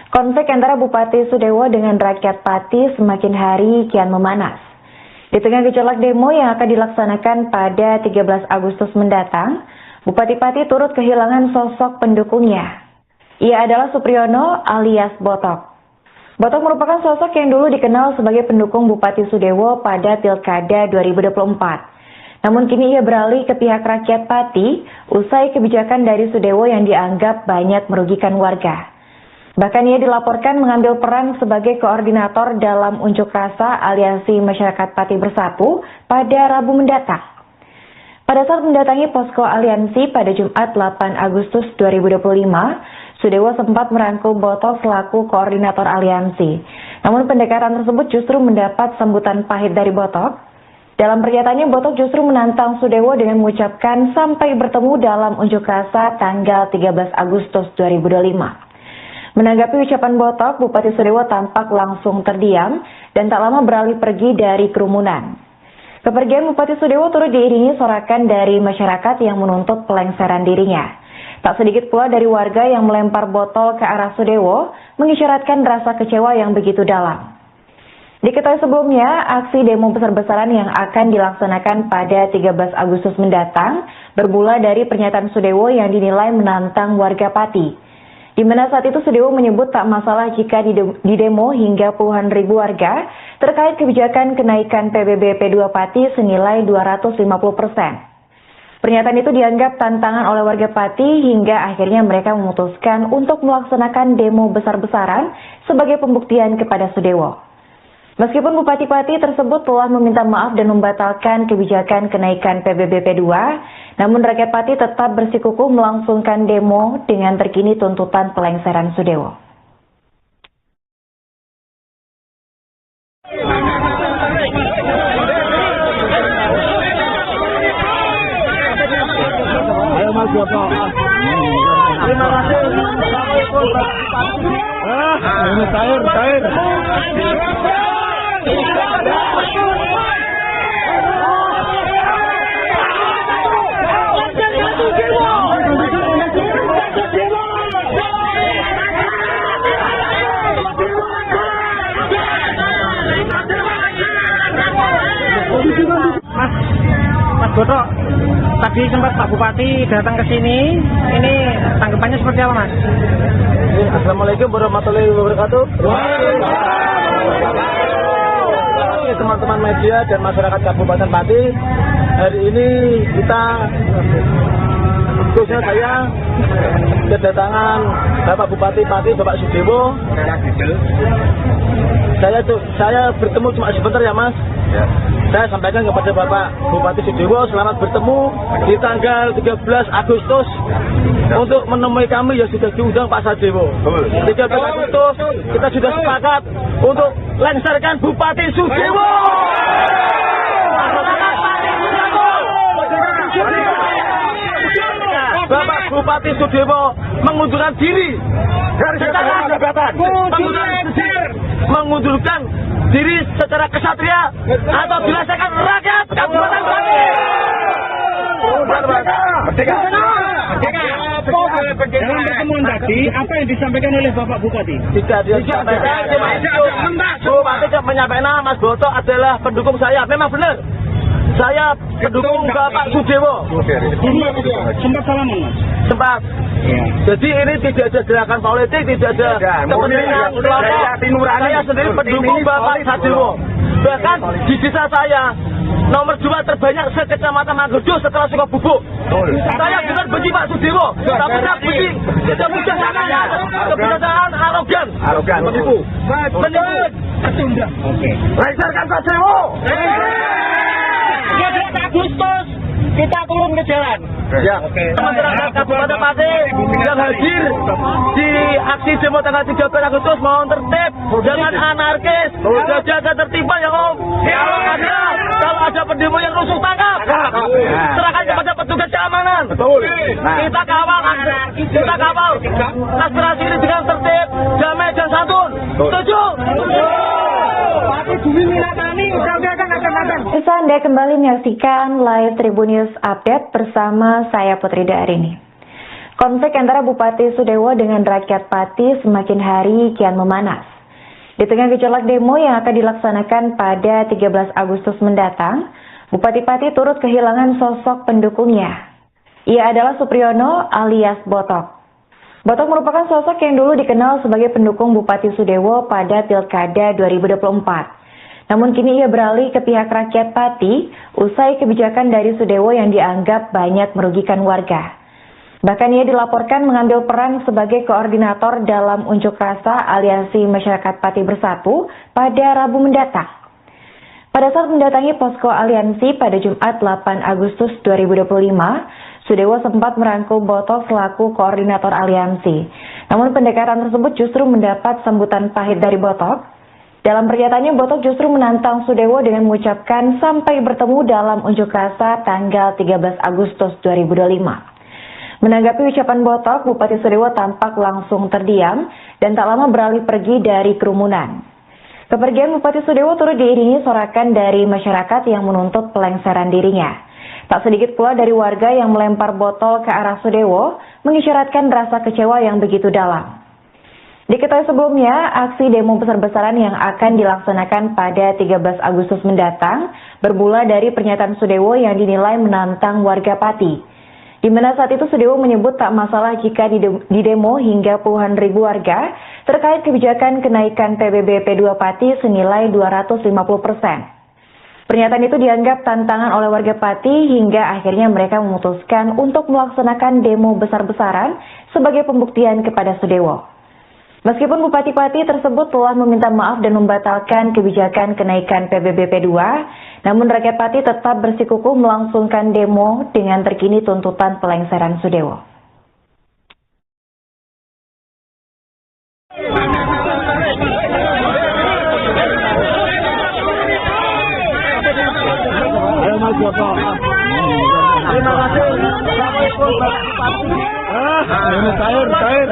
Konflik antara Bupati Sudewo dengan rakyat Pati semakin hari kian memanas. Di tengah gejolak demo yang akan dilaksanakan pada 13 Agustus mendatang, Bupati Pati turut kehilangan sosok pendukungnya. Ia adalah Supriyono alias Botok. Botok merupakan sosok yang dulu dikenal sebagai pendukung Bupati Sudewo pada Pilkada 2024. Namun kini ia beralih ke pihak rakyat Pati usai kebijakan dari Sudewo yang dianggap banyak merugikan warga. Bahkan ia dilaporkan mengambil peran sebagai koordinator dalam unjuk rasa Aliansi Masyarakat Pati Bersatu pada Rabu mendatang. Pada saat mendatangi posko aliansi pada Jumat 8 Agustus 2025, Sudewo sempat merangkul Botok selaku koordinator aliansi. Namun pendekatan tersebut justru mendapat sambutan pahit dari Botok. Dalam pernyataannya, Botok justru menantang Sudewo dengan mengucapkan sampai bertemu dalam unjuk rasa tanggal 13 Agustus 2025. Menanggapi ucapan Botok, Bupati Sudewo tampak langsung terdiam dan tak lama beralih pergi dari kerumunan. Kepergian Bupati Sudewo turut diiringi sorakan dari masyarakat yang menuntut pelengseran dirinya. Tak sedikit pula dari warga yang melempar botol ke arah Sudewo, mengisyaratkan rasa kecewa yang begitu dalam. Diketahui sebelumnya, aksi demo besar-besaran yang akan dilaksanakan pada 13 Agustus mendatang bermula dari pernyataan Sudewo yang dinilai menantang warga Pati. Di mana saat itu Sudewo menyebut tak masalah jika di demo hingga puluhan ribu warga terkait kebijakan kenaikan PBB P2 Pati senilai 250%. Pernyataan itu dianggap tantangan oleh warga Pati hingga akhirnya mereka memutuskan untuk melaksanakan demo besar-besaran sebagai pembuktian kepada Sudewo. Meskipun Bupati Pati tersebut telah meminta maaf dan membatalkan kebijakan kenaikan PBB P2, namun rakyat Pati tetap bersikukuh melangsungkan demo dengan terkini tuntutan pelengseran Sudewo. Ayo Mas Botok. Terima kasih. Ini cair. Mas Botok, tadi sempat Pak Bupati datang ke sini. Ini tanggapannya seperti apa, Mas? Assalamualaikum warahmatullahi wabarakatuh. Teman-teman media dan masyarakat Kabupaten Pati, hari ini kita, khususnya saya, kedatangan Bapak Bupati Pati, Bapak Sudewo. Saya bertemu cuma sebentar ya Mas. Ya. Saya sampaikan kepada Bapak Bupati Sudewo, selamat bertemu di tanggal 13 Agustus untuk menemui kami yang sudah diundang Pak Sudewo. 13 Agustus kita sudah sepakat untuk lengserkan Bupati Sudewo. Bapak Bupati Sudewo mengundurkan diri secara jabatan, mengundurkan diri secara kesatria atau dirasakan rakyat Kabupaten Pati. Dalam pertemuan tadi, apa yang disampaikan oleh Bapak Bupati? Tidak disampaikan. Bupati menyampaikan Mas Botok adalah pendukung saya. Memang benar. Saya pendukung Bapak Sudewo. Sempat salaman, Mas? Sempat. Ya. Jadi ini tidak ada gerakan politik, tidak ada kepentingan kelompok. Saya sendiri pendukung Bapak Sudewo. Bahkan di desa saya nomor 2 terbanyak sekecamatan Manggudo setelah Sukabubuk. Saya bukan benci Pak Sudewo, tapi saya benci kebijaksanaan arogan, menipu. Lengserkan Pak Sudewo. 13 Agustus kita turun ke jalan. Ya. Masyarakat Kabupaten Pati yang hadir di aksi demo tanggal 13 Agustus mohon tertib, jangan anarkis, jaga ketertiban ya Om. Kalau ada pendemo yang rusuh tangkap, serahkan kepada petugas keamanan. Kita kawal aspirasi ini dengan tertib, damai dan santun. Setuju? Bumi Minatani udah akan Pemirsa, Anda kembali menyaksikan live Tribun News Update bersama saya Putri Darini. Konflik antara Bupati Sudewo dengan rakyat Pati semakin hari kian memanas. Di tengah gejolak demo yang akan dilaksanakan pada 13 Agustus mendatang, Bupati Pati turut kehilangan sosok pendukungnya. Ia adalah Supriyono alias Botok. Botok merupakan sosok yang dulu dikenal sebagai pendukung Bupati Sudewo pada Pilkada 2024. Namun kini ia beralih ke pihak rakyat Pati usai kebijakan dari Sudewo yang dianggap banyak merugikan warga. Bahkan ia dilaporkan mengambil peran sebagai koordinator dalam unjuk rasa Aliansi Masyarakat Pati Bersatu pada Rabu mendatang. Pada saat mendatangi posko aliansi pada Jumat 8 Agustus 2025, Sudewo sempat merangkul Botok selaku koordinator aliansi. Namun pendekatan tersebut justru mendapat sambutan pahit dari Botok. Dalam pernyataannya, Botok justru menantang Sudewo dengan mengucapkan sampai bertemu dalam unjuk rasa tanggal 13 Agustus 2025. Menanggapi ucapan Botok, Bupati Sudewo tampak langsung terdiam dan tak lama beralih pergi dari kerumunan. Kepergian Bupati Sudewo turut diiringi sorakan dari masyarakat yang menuntut pelengseran dirinya. Tak sedikit pula dari warga yang melempar botol ke arah Sudewo, mengisyaratkan rasa kecewa yang begitu dalam. Diketahui sebelumnya, aksi demo besar-besaran yang akan dilaksanakan pada 13 Agustus mendatang bermula dari pernyataan Sudewo yang dinilai menantang warga Pati. Di mana saat itu Sudewo menyebut tak masalah jika didemo hingga puluhan ribu warga terkait kebijakan kenaikan PBB P2 Pati senilai 250%. Pernyataan itu dianggap tantangan oleh warga Pati hingga akhirnya mereka memutuskan untuk melaksanakan demo besar-besaran sebagai pembuktian kepada Sudewo. Meskipun Bupati Pati tersebut telah meminta maaf dan membatalkan kebijakan kenaikan PBB P2, namun rakyat Pati tetap bersikukuh melangsungkan demo dengan terkini tuntutan pelengseran Sudewo. Terima kasih. Assalamualaikum cair.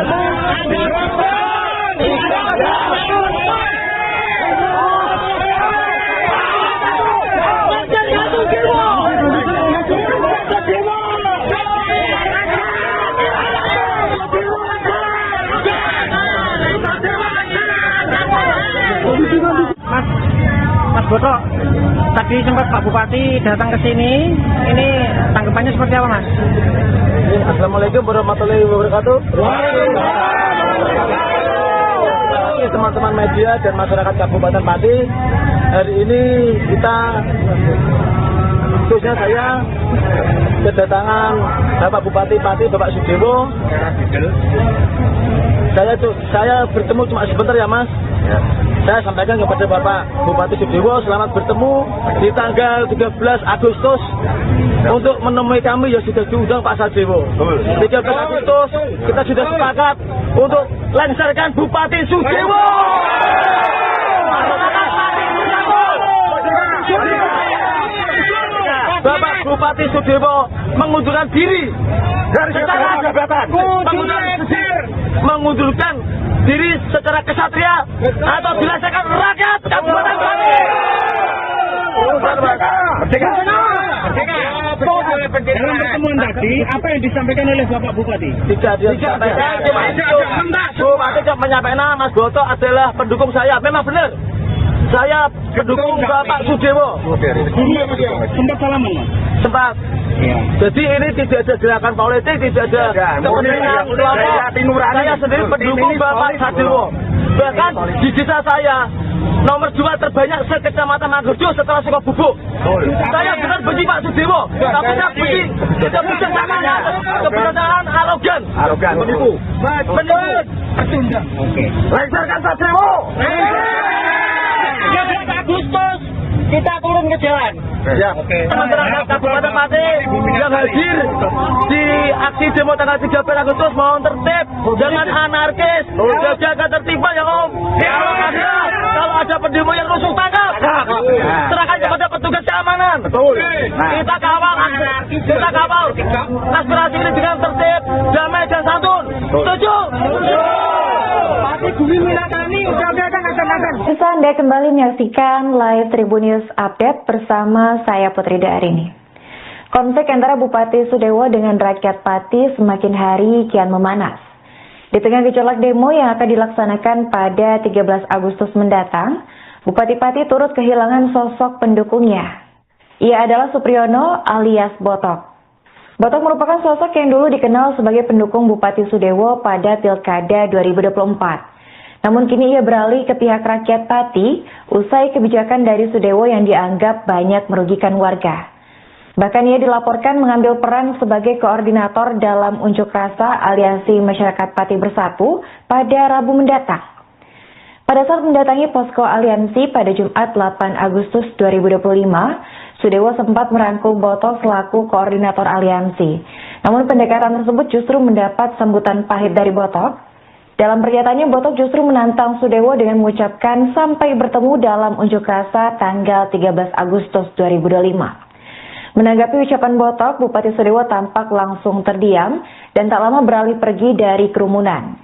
Mas Botok, tadi sempat Pak Bupati datang ke sini. Ini tanggapannya seperti apa, Mas? Assalamualaikum warahmatullahi wabarakatuh. Teman-teman media dan masyarakat Kabupaten Pati, hari ini kita, khususnya saya, kedatangan Bapak Bupati Pati, Bapak Sudewo. Saya bertemu cuma sebentar ya, Mas. Saya sampaikan kepada Bapak Bupati Sudewo selamat bertemu di tanggal 13 Agustus untuk menemui kami yang sudah diundang Pak Sudewo. 13 Agustus kita sudah sepakat untuk lengserkan Bupati Sudewo. Bapak Bupati Sudewo mengundurkan diri dari secara jabatan, mengundurkan diri secara kesatria atau dilaksanakan rakyat Kabupaten Pati. Dalam pertemuan tadi, apa yang disampaikan oleh Bapak Bupati? Tidak disampaikan, cuma itu. Bupati cuma menyampaikan Mas Botok adalah pendukung saya. Memang benar. Saya pendukung Bapak Sudewo. Sempat salaman, Mas? Sempat. Ya. Jadi ini tidak ada gerakan politik, tidak ada kepentingan kelompok. Saya sendiri pendukung Bapak Sudewo. Bahkan di desa saya nomor 2 terbanyak se-Kecamatan Manggerjo setelah Sukabubuk. Saya benar benci Pak Sudewo, tapi saya benci kebijaksanaan arogan, menipu. Oke. Lengserkan Sudewo. 13 Agustus kita turun ke jalan. Ya, masyarakat Kabupaten Pati yang hadir di aksi demo tanggal 13 Agustus mohon tertib, jangan anarkis, jaga ketertiban ya Om. Kalau ada pendemo yang rusuh tangkap, serahkan kepada petugas keamanan. Kita kawal aspirasi ini dengan tertib, damai dan santun. Setuju? Bisa Anda Anda kembali menyaksikan live Tribun News Update bersama saya Putri Darini. Konflik antara Bupati Sudewo dengan rakyat Pati semakin hari kian memanas. Di tengah gejolak demo yang akan dilaksanakan pada 13 Agustus mendatang, Bupati Pati turut kehilangan sosok pendukungnya. Ia adalah Supriyono alias Botok. Botok merupakan sosok yang dulu dikenal sebagai pendukung Bupati Sudewo pada Pilkada 2024. Namun kini ia beralih ke pihak rakyat Pati usai kebijakan dari Sudewo yang dianggap banyak merugikan warga. Bahkan ia dilaporkan mengambil peran sebagai koordinator dalam unjuk rasa Aliansi Masyarakat Pati Bersatu pada Rabu mendatang. Pada saat mendatangi posko Aliansi pada Jumat 8 Agustus 2025, Sudewo sempat merangkul Botok selaku koordinator Aliansi. Namun pendekatan tersebut justru mendapat sambutan pahit dari Botok. Dalam pernyataannya, Botok justru menantang Sudewo dengan mengucapkan sampai bertemu dalam unjuk rasa tanggal 13 Agustus 2025. Menanggapi ucapan Botok, Bupati Sudewo tampak langsung terdiam dan tak lama beralih pergi dari kerumunan.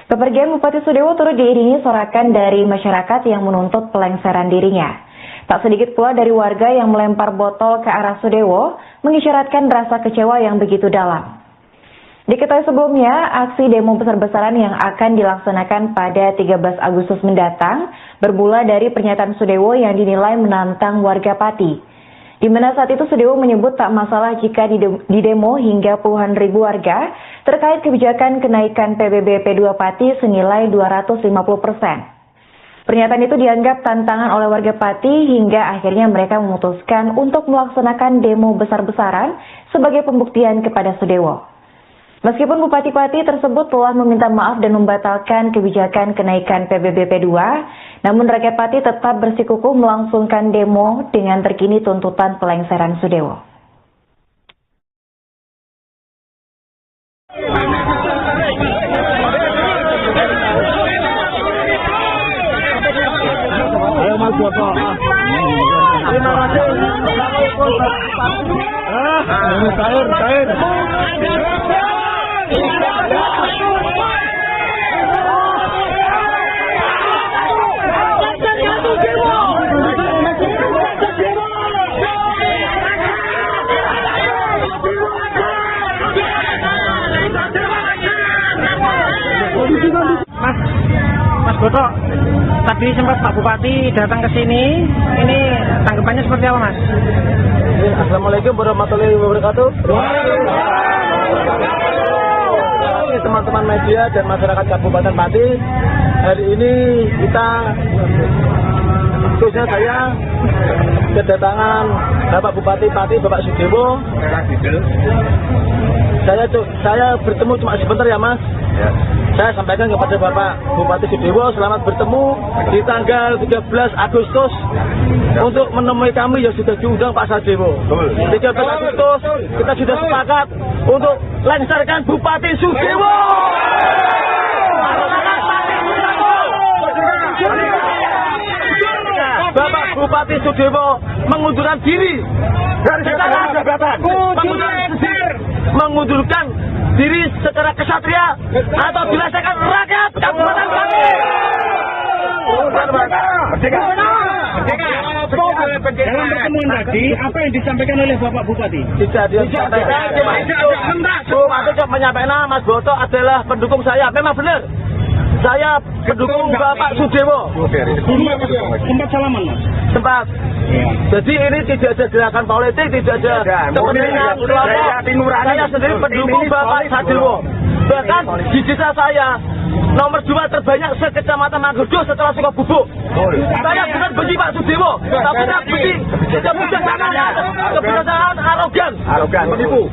Kepergian Bupati Sudewo turut diiringi sorakan dari masyarakat yang menuntut pelengseran dirinya. Tak sedikit pula dari warga yang melempar botol ke arah Sudewo, mengisyaratkan rasa kecewa yang begitu dalam. Diketahui sebelumnya, aksi demo besar-besaran yang akan dilaksanakan pada 13 Agustus mendatang bermula dari pernyataan Sudewo yang dinilai menantang warga Pati. Di mana saat itu Sudewo menyebut tak masalah jika di demo hingga puluhan ribu warga terkait kebijakan kenaikan PBB P2 Pati senilai 250%. Pernyataan itu dianggap tantangan oleh warga Pati hingga akhirnya mereka memutuskan untuk melaksanakan demo besar-besaran sebagai pembuktian kepada Sudewo. Meskipun Bupati Pati tersebut telah meminta maaf dan membatalkan kebijakan kenaikan PBB P2, namun rakyat Pati tetap bersikukuh melangsungkan demo dengan terkini tuntutan pelengseran Sudewo. Mas Botok, tadi sempat Pak Bupati datang ke sini. Ini tanggapannya seperti apa, Mas? Assalamualaikum warahmatullahi wabarakatuh. Teman-teman media dan masyarakat Kabupaten Pati, hari ini kita, khususnya saya, kedatangan Bapak Bupati Pati, Bapak Sudewo. Saya bertemu cuma sebentar ya, Mas. Ya. Saya sampaikan kepada Bapak Bupati Sudewo, selamat bertemu di tanggal 13 Agustus untuk menemui kami yang sudah diundang Pak Sudewo. 13 Agustus kita sudah sepakat untuk lengserkan Bupati Sudewo. Bapak Bupati Sudewo mengundurkan diri dari jabatan, mengundurkan diri secara kesatria atau dilaksanakan rakyat Kabupaten Pati. Dalam pertemuan tadi, apa yang disampaikan oleh Bapak Bupati? Tidak disampaikan. Bupati menyampaikan Mas Botok adalah pendukung saya. Memang benar. Saya pendukung Bapak Sudewo. Sempat salaman, Mas? Sempat. Ya. Jadi ini tidak ada gerakan politik, tidak ada kepentingan kelompok. Saya sendiri pendukung Bapak Sudewo. Bahkan di desa saya nomor 2 terbanyak se-Kecamatan Manggudo setelah Sukabubuk. Saya bukan benci Pak Sudewo, tapi saya benci kebijaksanaan arogan, menipu.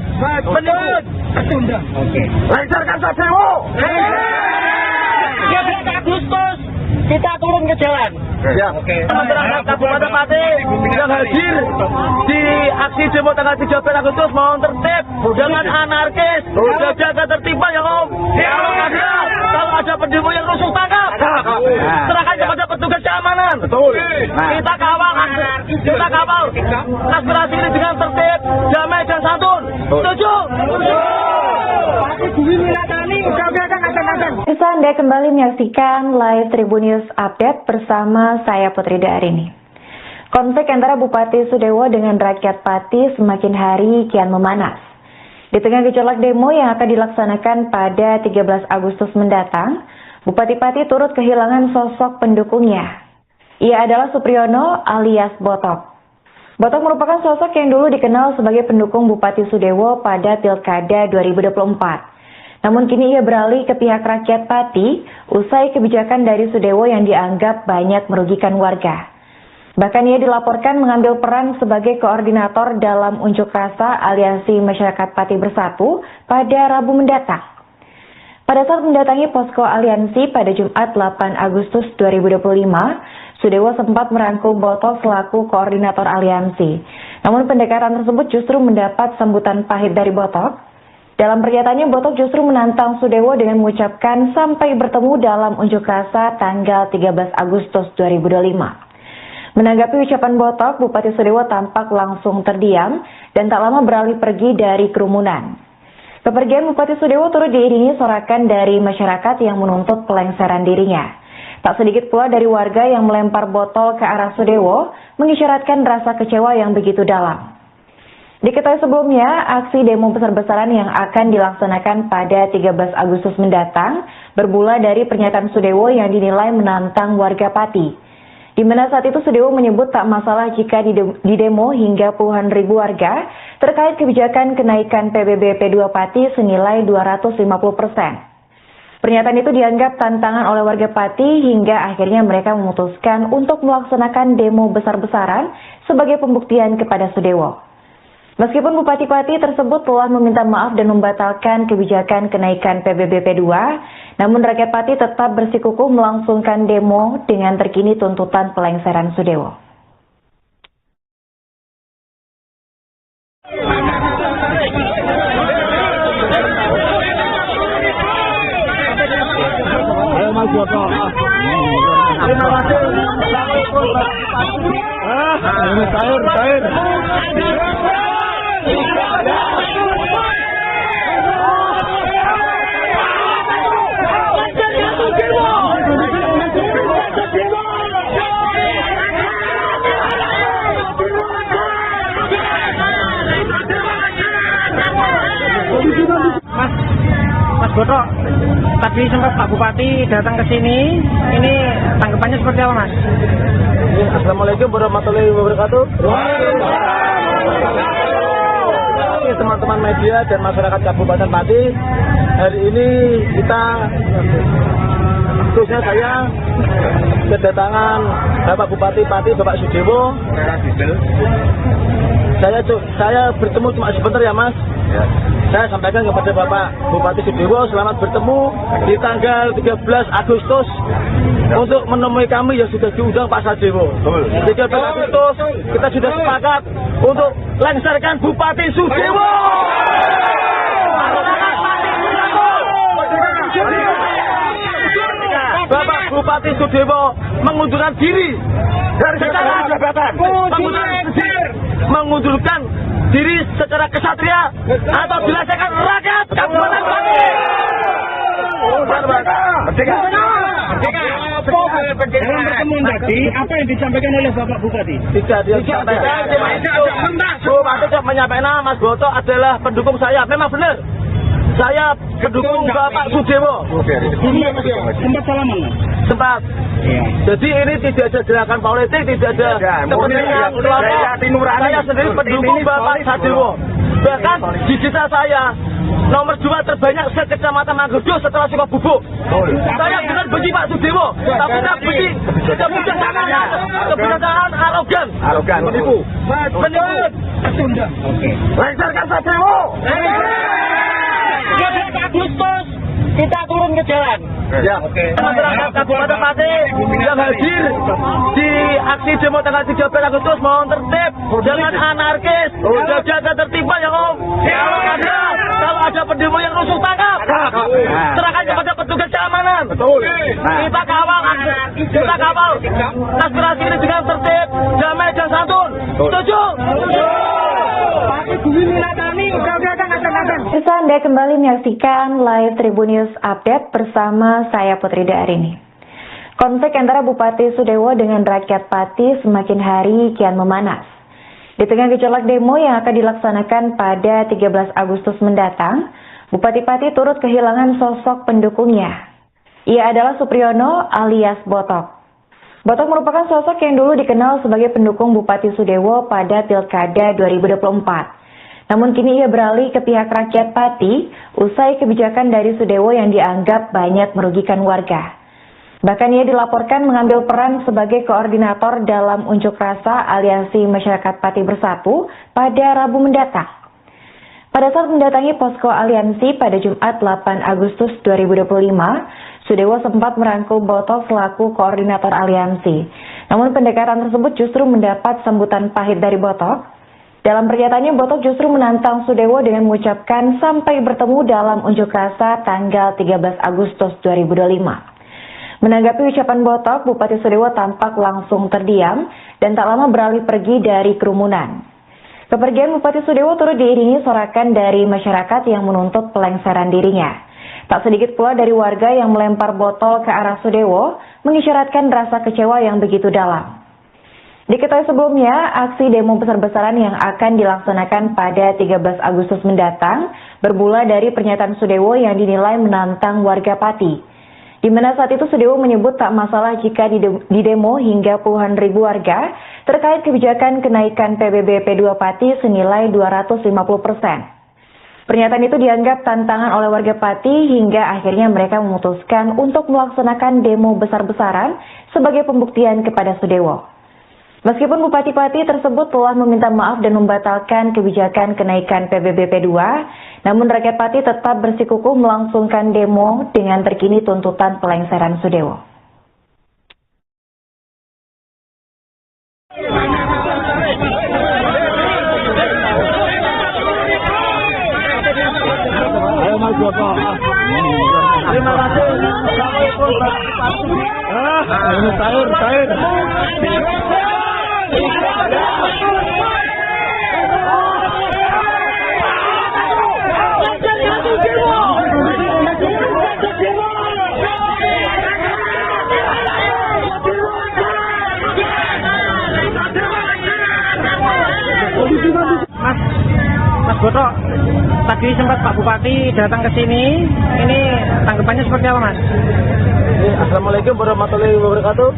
Lengserkan Sudewo. 13 Agustus kita turun ke jalan. Ya. Masyarakat Kabupaten Pati yang hadir di aksi demo tanggal 13 Agustus mohon tertib, jangan anarkis, jaga ketertiban ya Om. Kalau ada pendemo yang rusuh tangkap, serahkan kepada petugas keamanan. Betul. Kita kawal aspirasi ini dengan tertib, damai dan santun. Setuju? Pati Bumi Milatani, udah kan Bisa Anda kembali menyaksikan live Tribun News Update bersama saya Putri Darini. Konflik antara Bupati Sudewo dengan rakyat Pati semakin hari kian memanas. Di tengah gejolak demo yang akan dilaksanakan pada 13 Agustus mendatang, Bupati Pati turut kehilangan sosok pendukungnya. Ia adalah Supriyono alias Botok. Botok merupakan sosok yang dulu dikenal sebagai pendukung Bupati Sudewo pada Pilkada 2024. Namun kini ia beralih ke pihak rakyat Pati usai kebijakan dari Sudewo yang dianggap banyak merugikan warga. Bahkan ia dilaporkan mengambil peran sebagai koordinator dalam unjuk rasa Aliansi Masyarakat Pati Bersatu pada Rabu mendatang. Pada saat mendatangi posko aliansi pada Jumat 8 Agustus 2025, Sudewo sempat merangkul Botok selaku koordinator aliansi. Namun pendekatan tersebut justru mendapat sambutan pahit dari Botok. Dalam pernyataannya, Botok justru menantang Sudewo dengan mengucapkan sampai bertemu dalam unjuk rasa tanggal 13 Agustus 2025. Menanggapi ucapan Botok, Bupati Sudewo tampak langsung terdiam dan tak lama beralih pergi dari kerumunan. Kepergian Bupati Sudewo turut diiringi sorakan dari masyarakat yang menuntut pelengseran dirinya. Tak sedikit pula dari warga yang melempar botol ke arah Sudewo, mengisyaratkan rasa kecewa yang begitu dalam. Diketahui sebelumnya, aksi demo besar-besaran yang akan dilaksanakan pada 13 Agustus mendatang bermula dari pernyataan Sudewo yang dinilai menantang warga Pati. Di mana saat itu Sudewo menyebut tak masalah jika di demo hingga puluhan ribu warga terkait kebijakan kenaikan PBB P2 Pati senilai 250%. Pernyataan itu dianggap tantangan oleh warga Pati hingga akhirnya mereka memutuskan untuk melaksanakan demo besar-besaran sebagai pembuktian kepada Sudewo. Meskipun Bupati Pati tersebut telah meminta maaf dan membatalkan kebijakan kenaikan PBB P2, namun rakyat Pati tetap bersikukuh melangsungkan demo dengan terkini tuntutan pelengseran Sudewo. Terima kasih. Cair. Mas Botok, tadi sempat Pak Bupati datang ke sini, ini tanggapannya seperti apa, Mas? Assalamualaikum warahmatullahi wabarakatuh. Teman-teman media dan masyarakat Kabupaten Pati, hari ini kita, khususnya saya, kedatangan Bapak Bupati Pati, Bapak Sudewo. Saya bertemu cuma sebentar ya, Mas. Saya sampaikan kepada Bapak Bupati Sudewo, selamat bertemu di tanggal 13 Agustus untuk menemui kami yang sudah diundang Pak Sudewo. 13 Agustus kita sudah sepakat untuk lengserkan Bupati Sudewo. Bapak Bupati Sudewo mengundurkan diri dari jabatan, mengundurkan diri secara kesatria atau dilaksanakan rakyat Kabupaten Pati. Dalam pertemuan tadi, apa yang disampaikan oleh Bapak Bupati? Tidak disampaikan. Bupati menyampaikan Mas Botok adalah pendukung saya. Memang benar. Saya pendukung Bapak Sudewo. Sempat salaman, Mas? Sempat. Iya. Jadi ini tidak ada gerakan politik, tidak ada kepentingan kelompok. Saya sendiri pendukung Bapak Sudewo. Bahkan di desa saya nomor 2 terbanyak se-Kecamatan Manggudo setelah Sukabubuk. Saya benar benci Pak Sudewo, tapi saya benci kebijaksanaan arogan, menipu. Lengserkan Sudewo. Agustus kita turun ke jalan. Ya. Masyarakat Kabupaten Pati yang hadir di aksi demo tanggal 13 Agustus mohon tertib, jangan anarkis, jaga ketertiban ya Om. Kalau ada pendemo yang rusuh tangkap, serahkan kepada petugas keamanan. Kita kawal aspirasi ini dengan tertib, damai dan santun. Setuju? Pak Bumi Milatani udah kan Bisa Anda kembali menyaksikan live Tribun News Update bersama saya Putri Darini. Konflik antara Bupati Sudewo dengan rakyat Pati semakin hari kian memanas. Di tengah gejolak demo yang akan dilaksanakan pada 13 Agustus mendatang, Bupati Pati turut kehilangan sosok pendukungnya. Ia adalah Supriyono alias Botok. Botok merupakan sosok yang dulu dikenal sebagai pendukung Bupati Sudewo pada Pilkada 2024. Namun kini ia beralih ke pihak rakyat Pati usai kebijakan dari Sudewo yang dianggap banyak merugikan warga. Bahkan ia dilaporkan mengambil peran sebagai koordinator dalam unjuk rasa Aliansi Masyarakat Pati Bersatu pada Rabu mendatang. Pada saat mendatangi posko aliansi pada Jumat 8 Agustus 2025, Sudewo sempat merangkul Botok selaku koordinator aliansi. Namun pendekatan tersebut justru mendapat sambutan pahit dari Botok. Dalam pernyataannya, Botok justru menantang Sudewo dengan mengucapkan sampai bertemu dalam unjuk rasa tanggal 13 Agustus 2025. Menanggapi ucapan Botok, Bupati Sudewo tampak langsung terdiam dan tak lama beralih pergi dari kerumunan. Kepergian Bupati Sudewo turut diiringi sorakan dari masyarakat yang menuntut pelengseran dirinya. Tak sedikit pula dari warga yang melempar botol ke arah Sudewo, mengisyaratkan rasa kecewa yang begitu dalam. Diketahui sebelumnya, aksi demo besar-besaran yang akan dilaksanakan pada 13 Agustus mendatang bermula dari pernyataan Sudewo yang dinilai menantang warga Pati. Di mana saat itu Sudewo menyebut tak masalah jika di demo hingga puluhan ribu warga terkait kebijakan kenaikan PBB P2 Pati senilai 250%. Pernyataan itu dianggap tantangan oleh warga Pati hingga akhirnya mereka memutuskan untuk melaksanakan demo besar-besaran sebagai pembuktian kepada Sudewo. Meskipun Bupati Pati tersebut telah meminta maaf dan membatalkan kebijakan kenaikan PBB P2, namun rakyat Pati tetap bersikukuh melangsungkan demo dengan terkini tuntutan pelengseran Sudewo. Terima kasih. Cair. Mas Botok, tadi sempat Pak Bupati datang ke sini. Ini tanggapannya seperti apa, Mas? Assalamualaikum warahmatullahi wabarakatuh.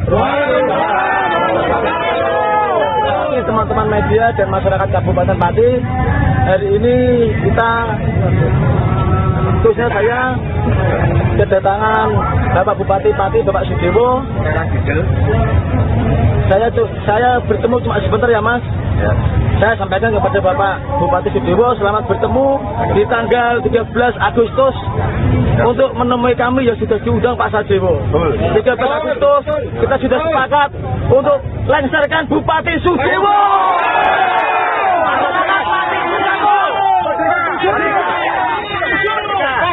Teman-teman media dan masyarakat Kabupaten Pati, hari ini kita, khususnya saya, kedatangan Bapak Bupati Pati, Bapak Sudewo. Saya bertemu cuma sebentar ya, Mas. Saya sampaikan kepada Bapak Bupati Sudewo selamat bertemu di tanggal 13 Agustus untuk menemui kami yang sudah diundang Pak Sudewo. 13 Agustus kita sudah sepakat untuk lengserkan Bupati Sudewo.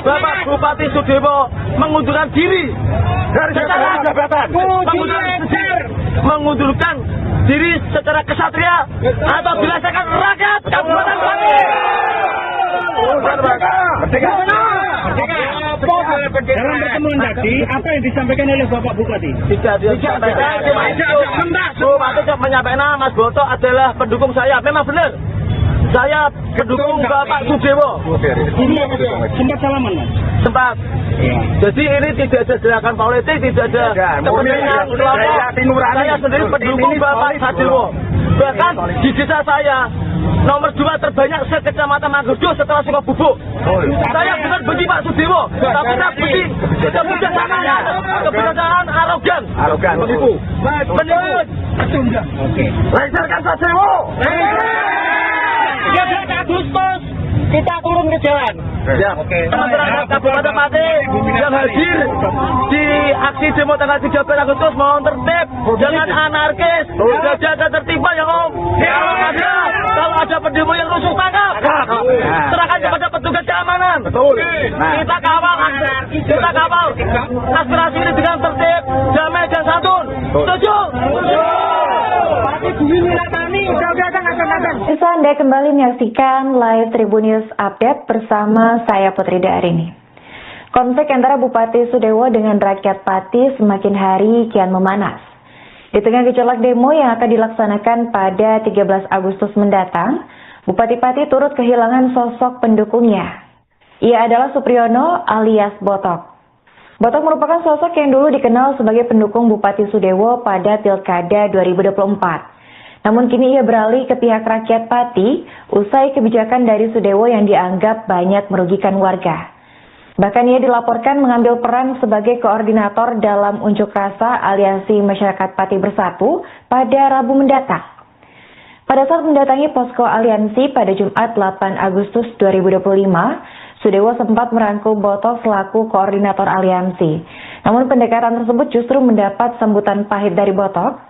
Bapak Bupati Sudewo mengundurkan diri dari jabatan, mengundurkan diri secara kesatria atau berdasarkan rakyat Kabupaten Pati. Dalam pertemuan tadi, apa yang disampaikan oleh Bapak Bupati? Tidak disampaikan, Bupati menyampaikan Mas Botok adalah pendukung saya. Memang benar, saya pendukung Bapak Sudewo. Ini sempat salaman, Mas? Sempat. Jadi ini tidak ada gerakan politik, tidak ada kepentingan kelompok. Saya sendiri pendukung Bapak Sudewo. Bahkan di desa saya nomor 2 terbanyak se-Kecamatan Mangkudu setelah Sungai Bubuk. Saya bukan benci Pak Sudewo, tapi saya benci kebijaksanaan arogan. Menipu. Lengserkan Sudewo. 13 Agustus kita turun ke jalan. Masyarakat Kabupaten Pati yang hadir di aksi demo tanggal 13 Agustus mohon tertib, jangan anarkis, jaga ketertiban ya Om. Kalau ada pendemo yang rusuh tangkap, serahkan kepada petugas keamanan. Kita kawal aspirasi ini dengan tertib, damai dan santun. Setuju? Bisa Anda kembali menyaksikan live Tribun News Update bersama saya Putri Darini. Konflik antara Bupati Sudewo dengan rakyat Pati semakin hari kian memanas. Di tengah gejolak demo yang akan dilaksanakan pada 13 Agustus mendatang, Bupati Pati turut kehilangan sosok pendukungnya. Ia adalah Supriyono alias Botok. Botok merupakan sosok yang dulu dikenal sebagai pendukung Bupati Sudewo pada Pilkada 2024. Namun kini ia beralih ke pihak rakyat Pati usai kebijakan dari Sudewo yang dianggap banyak merugikan warga. Bahkan ia dilaporkan mengambil peran sebagai koordinator dalam unjuk rasa Aliansi Masyarakat Pati Bersatu pada Rabu mendatang. Pada saat mendatangi posko aliansi pada Jumat 8 Agustus 2025, Sudewo sempat merangkul Botok selaku koordinator aliansi. Namun pendekatan tersebut justru mendapat sambutan pahit dari Botok.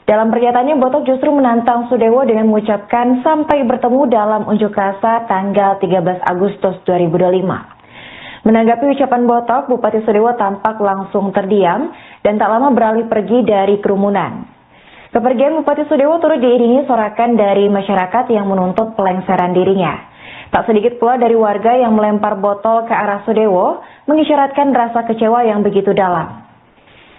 Dalam pernyataannya, Botok justru menantang Sudewo dengan mengucapkan sampai bertemu dalam unjuk rasa tanggal 13 Agustus 2025. Menanggapi ucapan Botok, Bupati Sudewo tampak langsung terdiam dan tak lama beralih pergi dari kerumunan. Kepergian Bupati Sudewo turut diiringi sorakan dari masyarakat yang menuntut pelengseran dirinya. Tak sedikit pula dari warga yang melempar botol ke arah Sudewo, mengisyaratkan rasa kecewa yang begitu dalam.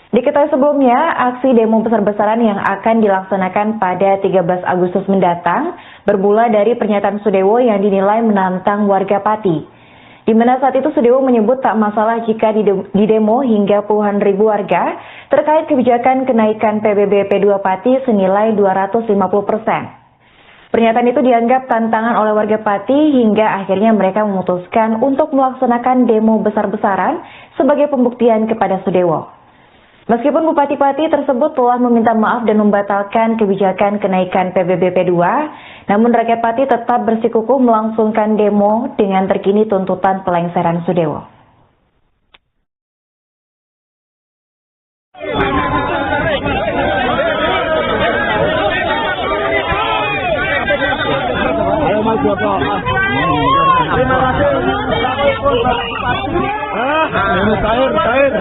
Diketahui sebelumnya, aksi demo besar-besaran yang akan dilaksanakan pada 13 Agustus mendatang bermula dari pernyataan Sudewo yang dinilai menantang warga Pati. Di mana saat itu Sudewo menyebut tak masalah jika di demo hingga puluhan ribu warga terkait kebijakan kenaikan PBB P2 Pati senilai 250%. Pernyataan itu dianggap tantangan oleh warga Pati hingga akhirnya mereka memutuskan untuk melaksanakan demo besar-besaran sebagai pembuktian kepada Sudewo. Meskipun Bupati Pati tersebut telah meminta maaf dan membatalkan kebijakan kenaikan PBB P2, namun rakyat Pati tetap bersikukuh melangsungkan demo dengan terkini tuntutan pelengseran Sudewo. Terima kasih. Cair.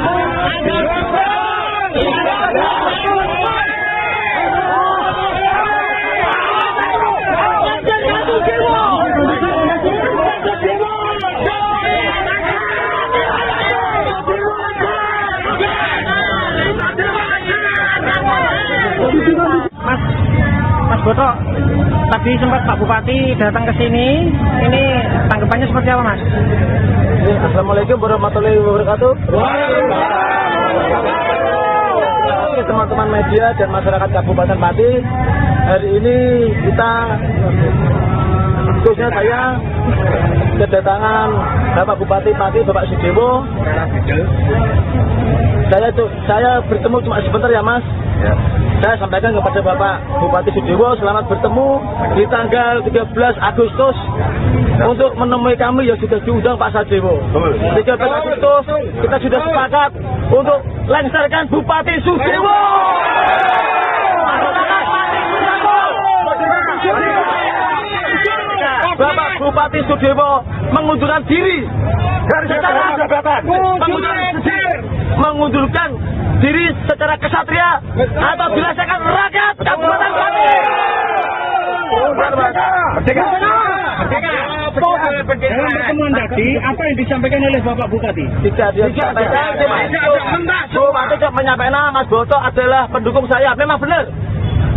Mas Botok, tadi sempat Pak Bupati datang ke sini. Ini tanggapannya seperti apa, Mas? Assalamualaikum warahmatullahi wabarakatuh. Teman-teman media dan masyarakat Kabupaten Pati, hari ini kita, khususnya saya, kedatangan Bapak Bupati Pati, Bapak Sudewo. Saya bertemu cuma sebentar ya, Mas. Ya. Saya sampaikan kepada Bapak Bupati Sudewo, selamat bertemu di tanggal 13 Agustus untuk menemui kami yang sudah diundang Pak Sudewo. 13 Agustus kita sudah sepakat untuk lengserkan Bupati Sudewo. Bapak Bupati Sudewo mengundurkan diri dari jabatan, mengundurkan diri secara kesatria atau dirasakan rakyat Kabupaten Pati. Dalam pertemuan tadi, apa yang disampaikan oleh Bapak Bupati? Tidak disampaikan. Bupati menyampaikan Mas Botok adalah pendukung saya. Memang benar.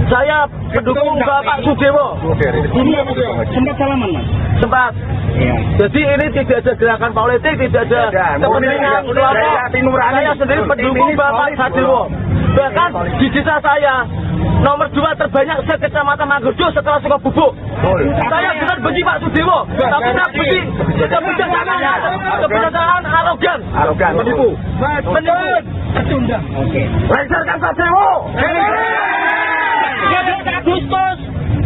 Saya pendukung Bapak Sudewo. Ini sempat salaman, Mas? Sempat. Ya. Jadi ini tidak ada gerakan politik, tidak ada kepentingan keluarga. Saya sendiri pendukung Bapak Sudewo. Bahkan di desa saya nomor 2 terbanyak se-Kecamatan Manggojo setelah Sukabubuk. Saya benar benci Pak Sudewo, tapi saya benci kebijaksanaan arogan, menipu. Oke. Lengserkan Sudewo. Agustus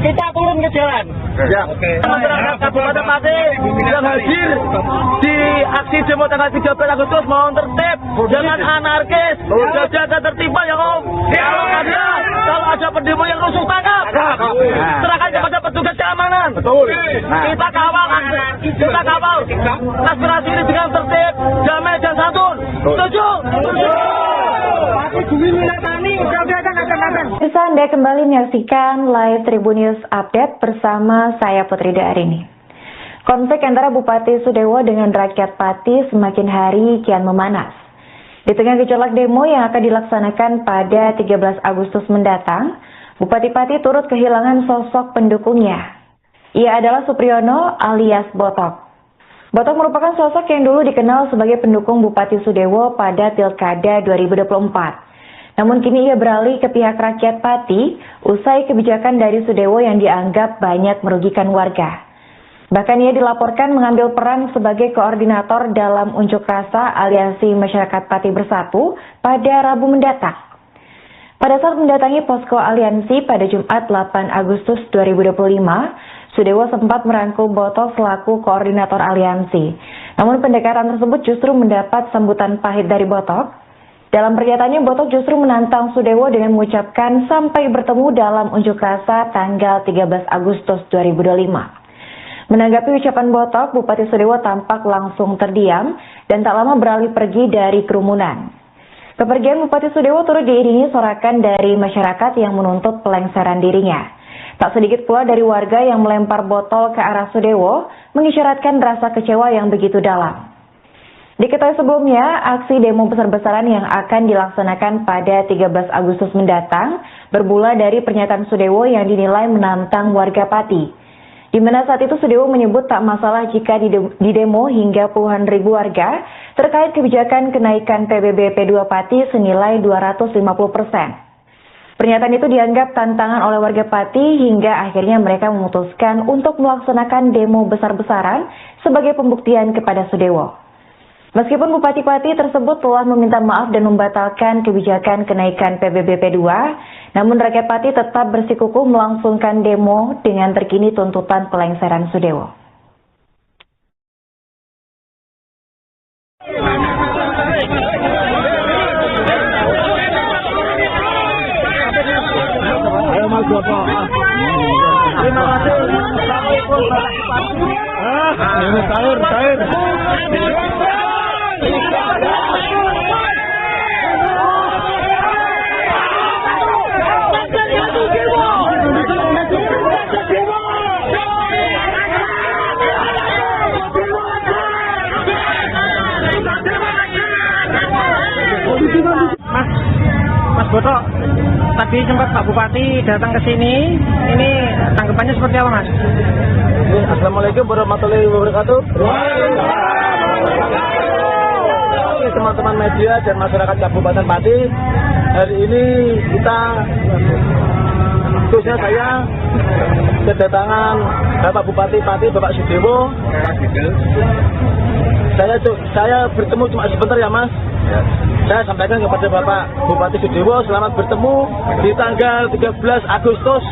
kita turun ke jalan. Ya. Masyarakat Kabupaten Pati yang hadir di aksi demo tanggal 13 Agustus mohon tertib, jangan anarkis, jaga ketertiban ya Om. Kalau ada pendemo yang rusuh tangkap, serahkan kepada petugas keamanan. Betul. Kita kawal aspirasi ini dengan tertib, damai dan santun. Setuju? Bisa Anda kembali menyaksikan live Tribun News Update bersama saya Putri Darini. Konflik antara Bupati Sudewo dengan rakyat Pati semakin hari kian memanas. Di tengah gejolak demo yang akan dilaksanakan pada 13 Agustus mendatang, Bupati Pati turut kehilangan sosok pendukungnya. Ia adalah Supriyono alias Botok. Botok merupakan sosok yang dulu dikenal sebagai pendukung Bupati Sudewo pada Pilkada 2024. Namun kini ia beralih ke pihak rakyat Pati usai kebijakan dari Sudewo yang dianggap banyak merugikan warga. Bahkan ia dilaporkan mengambil peran sebagai koordinator dalam unjuk rasa Aliansi Masyarakat Pati Bersatu pada Rabu mendatang. Pada saat mendatangi posko aliansi pada Jumat 8 Agustus 2025, Sudewo sempat merangkul Botok selaku koordinator aliansi. Namun pendekatan tersebut justru mendapat sambutan pahit dari Botok. Dalam pernyataannya, Botok justru menantang Sudewo dengan mengucapkan sampai bertemu dalam unjuk rasa tanggal 13 Agustus 2025. Menanggapi ucapan Botok, Bupati Sudewo tampak langsung terdiam dan tak lama beralih pergi dari kerumunan. Kepergian Bupati Sudewo turut diiringi sorakan dari masyarakat yang menuntut pelengseran dirinya. Tak sedikit pula dari warga yang melempar botol ke arah Sudewo, mengisyaratkan rasa kecewa yang begitu dalam. Diketahui sebelumnya, aksi demo besar-besaran yang akan dilaksanakan pada 13 Agustus mendatang bermula dari pernyataan Sudewo yang dinilai menantang warga Pati. Di mana saat itu Sudewo menyebut tak masalah jika di demo hingga puluhan ribu warga terkait kebijakan kenaikan PBB P2 Pati senilai 250%. Pernyataan itu dianggap tantangan oleh warga Pati hingga akhirnya mereka memutuskan untuk melaksanakan demo besar-besaran sebagai pembuktian kepada Sudewo. Meskipun Bupati Pati tersebut telah meminta maaf dan membatalkan kebijakan kenaikan PBB P2, namun rakyat Pati tetap bersikukuh melangsungkan demo dengan terkini tuntutan pelengseran Sudewo. Terima kasih. Mas Botok, tadi sempat Pak Bupati datang ke sini. Ini tanggapannya seperti apa, Mas? Assalamualaikum warahmatullahi wabarakatuh. Teman-teman media dan masyarakat Kabupaten Pati, hari ini kita, khususnya saya, kedatangan Bapak Bupati Pati, Bapak Sudewo. Saya bertemu cuma sebentar ya, Mas. Saya sampaikan kepada Bapak Bupati Sudewo, selamat bertemu di tanggal 13 Agustus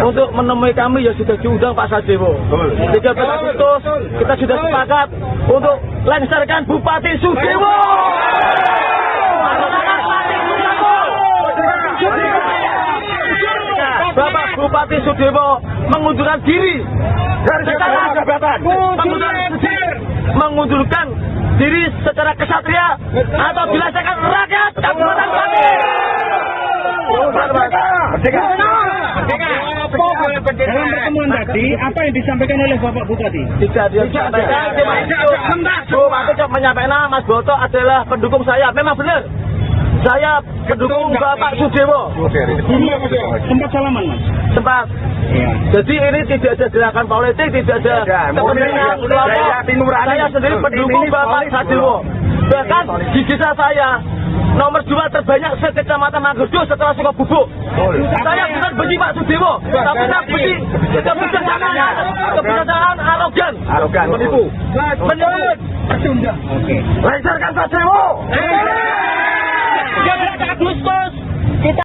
untuk menemui kami yang sudah diundang Pak Sudewo. 13 Agustus kita sudah sepakat untuk lengserkan Bupati Sudewo. Bapak Bupati Sudewo mengundurkan diri dari jabatan, mengundurkan diri secara kesatria atau dilaksanakan rakyat Kabupaten Pati. Dalam pertemuan tadi, apa yang disampaikan oleh Bapak Bupati? Tidak disampaikan. Bupati menyampaikan Mas Botok adalah pendukung saya. Memang benar. Saya pendukung Bapak Sudewo. Sempat salaman, Mas? Sempat. Iya. Jadi ini tidak ada gerakan politik, tidak ada kepentingan kelompok. Saya sendiri pendukung Bapak Sudewo. Bahkan di desa saya nomor 2 terbanyak sekecamatan Manggusdo setelah Sukabubuk. Saya bukan benci Pak Sudewo, tapi saya benci kebijaksanaan arogan, menipu. Lengserkan Pak Sudewo. 13 Agustus